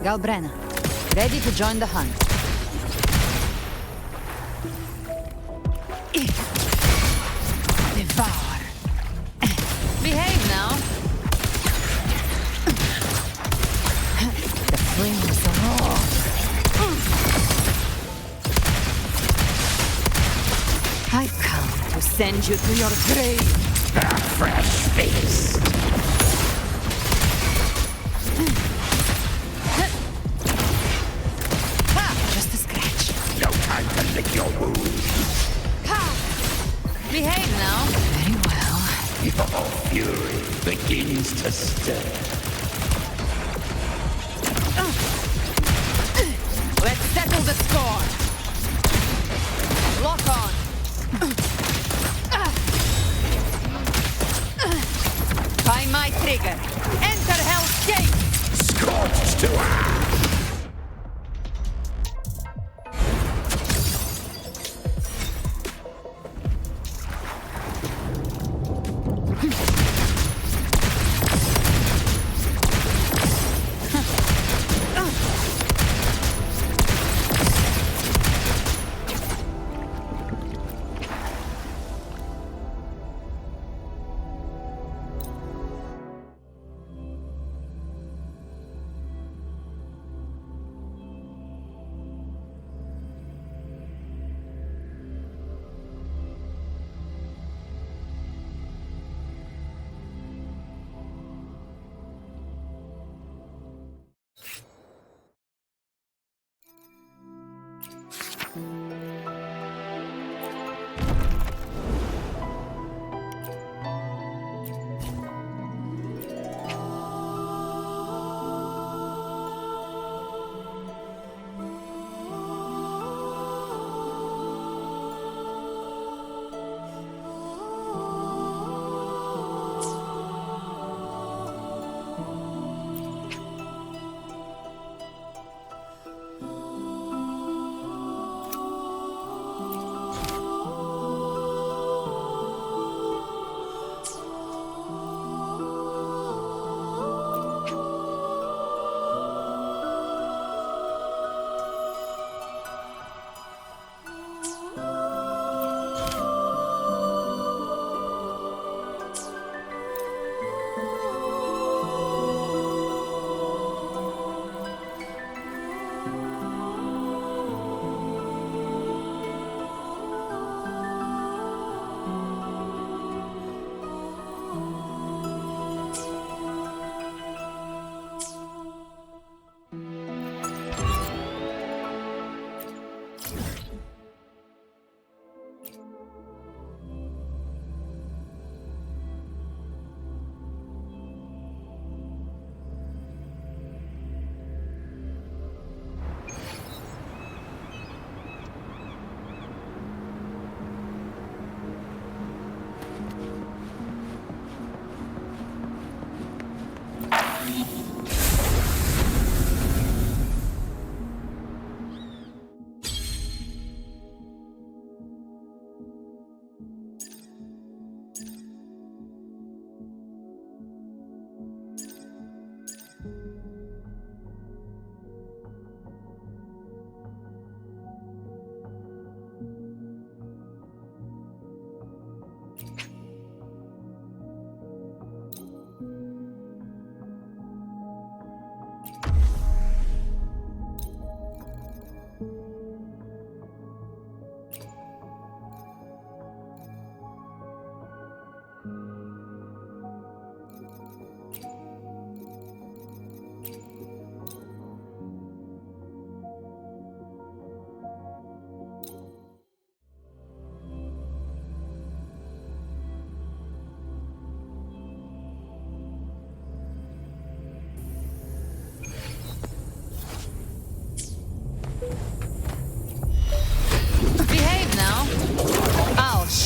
Galbrenna, ready to join the hunt. Devour. Behave now. The flames roar. I've come to send you to your grave. A fresh feast. Just a scratch. No time to lick your wounds. Behave now. Very well. Your fury begins to stir. Let's settle the score. Lock on. By my trigger. Enter Hell's Gate. Scorched to ash.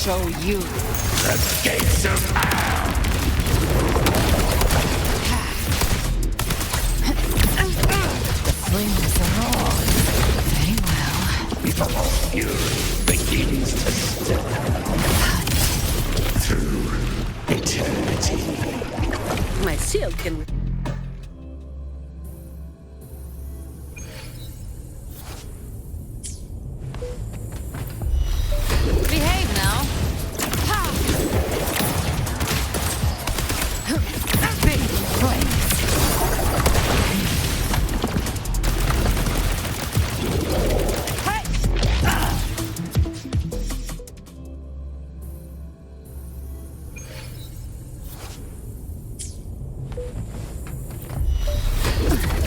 show you. The gates of hell! The flames are on. Very well. Fury begins to stir through eternity. My seal can... Behave now. Big flames.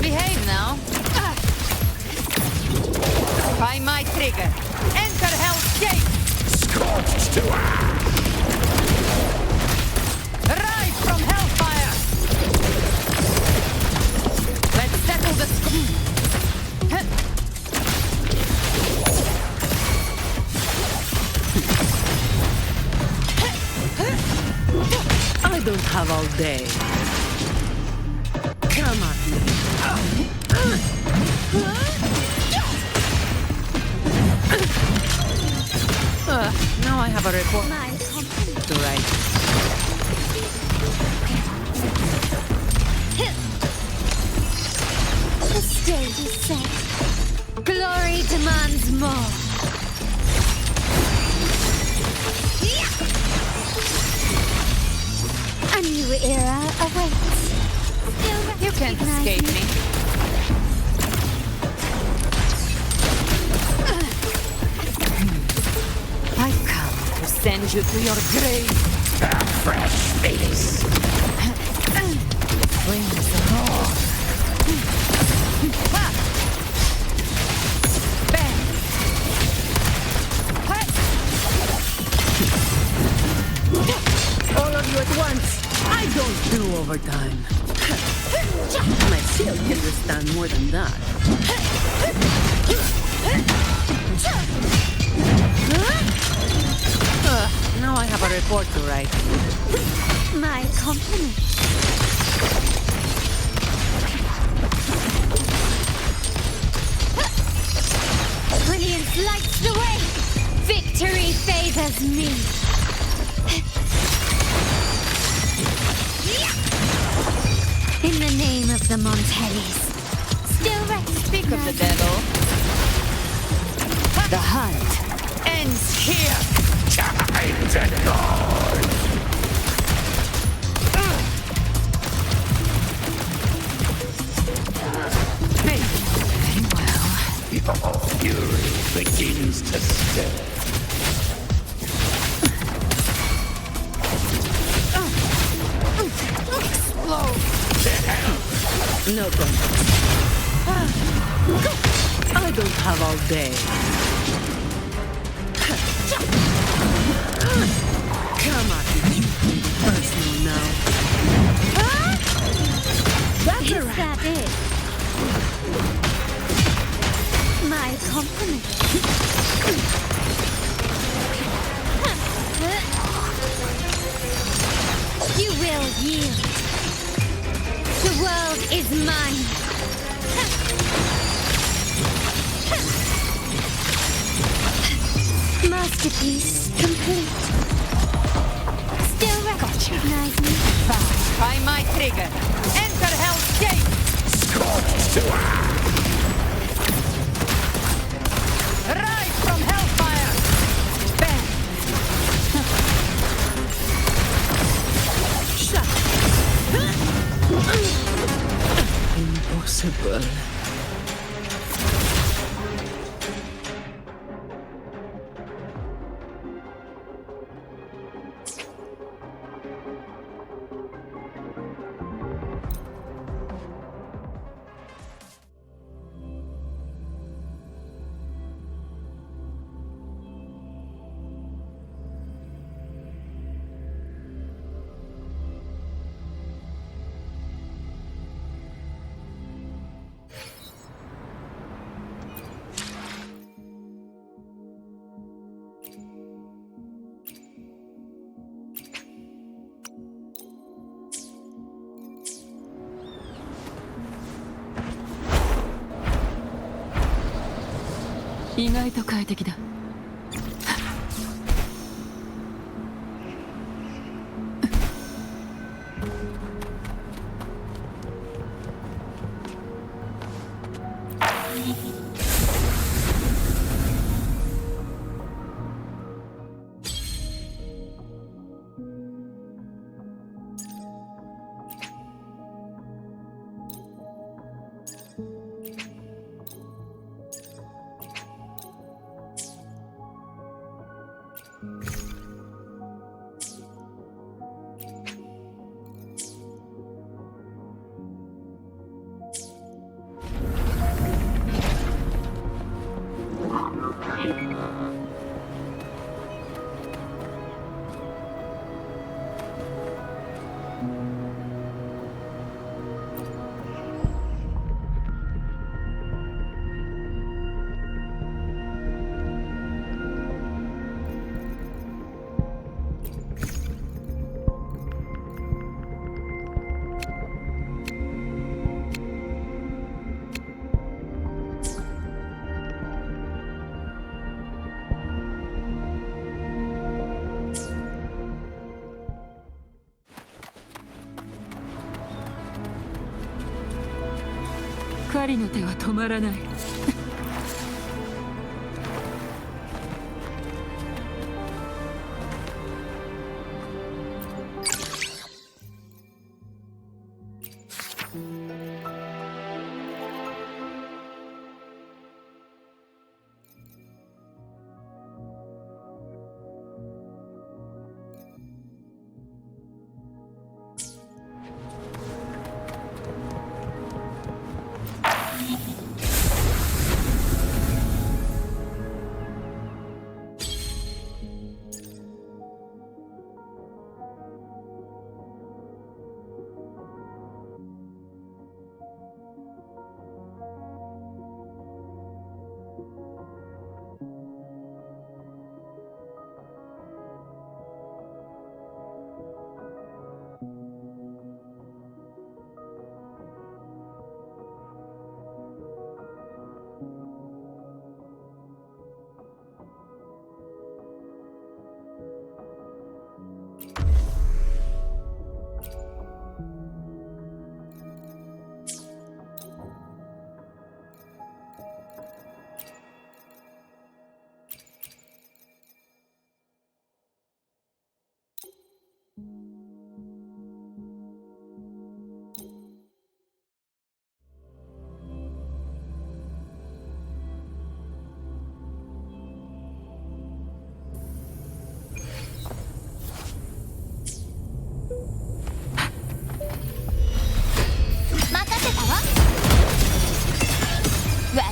Behave now. By my trigger. Enter Hell's Gate. Scorched to ash! Rise from Hellfire. Let's settle the I don't have all day. Come at me. Now I have a report to write. The stage is set. Glory demands more. A new era awaits. You can't escape me. I've come to send you to your grave. A fresh face. Flames are on. Bang. All of you at once. I don't do overtime. My seal can withstand more than that. Now I have a report to write. My compliments. Brilliance lights the way. Victory favors me. In the name of the Montellis. Still rest. Speak of the devil. The hunt ends here. Time to guard. Very well. Your fury begins to stir. Explode. No contest. I don't have all day. Come at me. Personal now. That's Is that it? My compliments. You will yield. The world is mine. Masterpiece complete. Still recognize me. Found by my trigger. Enter Hell's Gate. Scorched to ash! Rise from Hellfire. Bang. Impossible. 意外と快適だ。狩りの手は止まらない。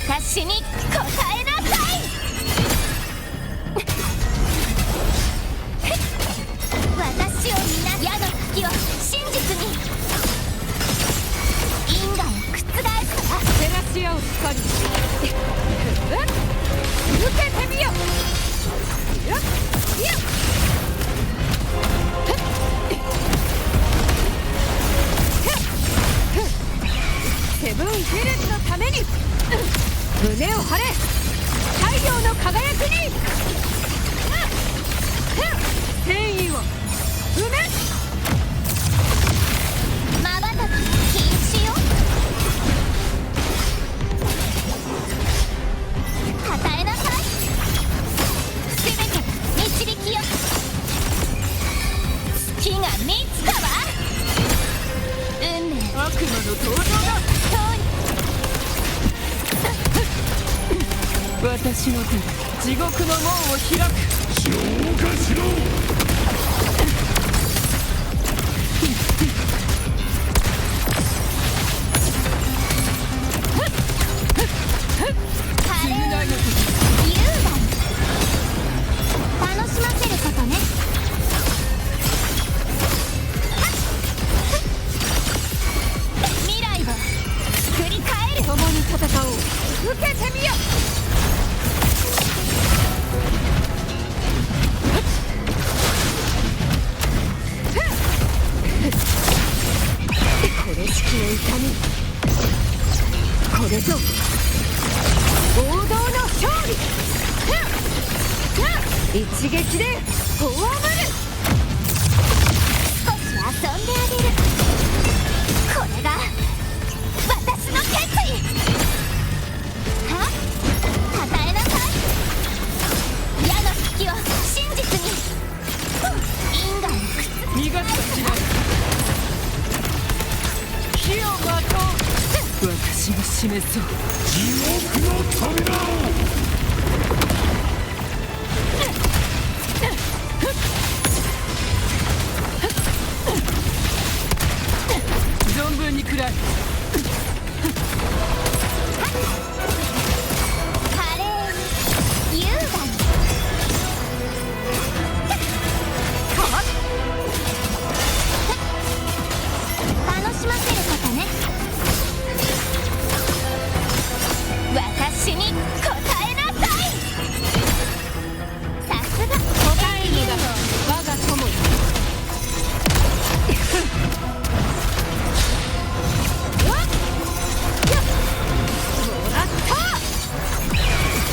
私に答えなさい。私を皆矢の茎を真実に因果を覆すから照らし合う光受けてみよ。セブンヒルズのために胸を張れ。太陽の輝きに天意を埋め。まばたき禁止よ。与えなさい。すべて導きよ。月が満ちたわ。運命悪魔の登場だ。私の手で地獄の門を開く。消化しろ。楽しませることね。未来を作り変える。共に戦おう。受けてみよ。これしきの痛み。これぞ王道の勝利。一撃で葬る。少し遊んであげる。これが私の決意。は？与えなさい。矢の引きを真実に。因果の靴。逃がすはしない。火をまとう。私が示そう。地獄の扉を。存分に食らい。華麗に優雅に。楽しませることね。私に答えなさい。さすが答えるのだ。我が友よ。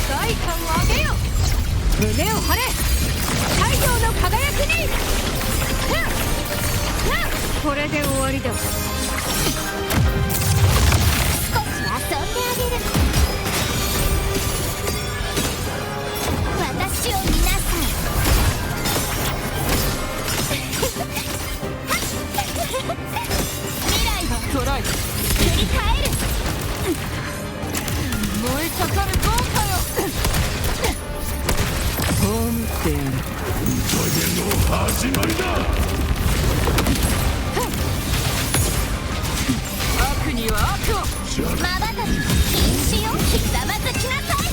代官を上げよ。胸を張れ。太陽の輝きに。これで終わりだ。少し遊んであげる。私を見なさい。未来をトライ。振り返る。燃えかかる豪華よ。葬ってやる。宴の始まりだ。悪には悪を。まばたき禁止をひざまずきなさい。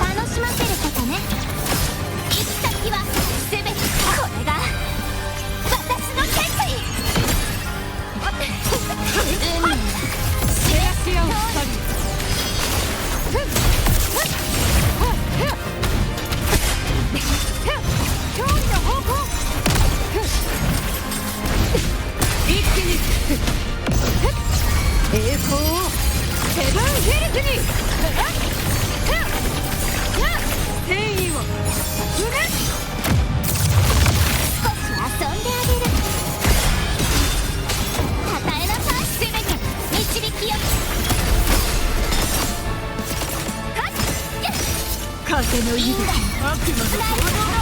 楽しませることね。行き先は全てこれが私の決意。運命知らせよう。勝利の方向。一気に栄光をセブンヒルズに。戦意を踏め。少し遊んであげる。与えなさい。全て導きよ。風の湯で悪魔の行動。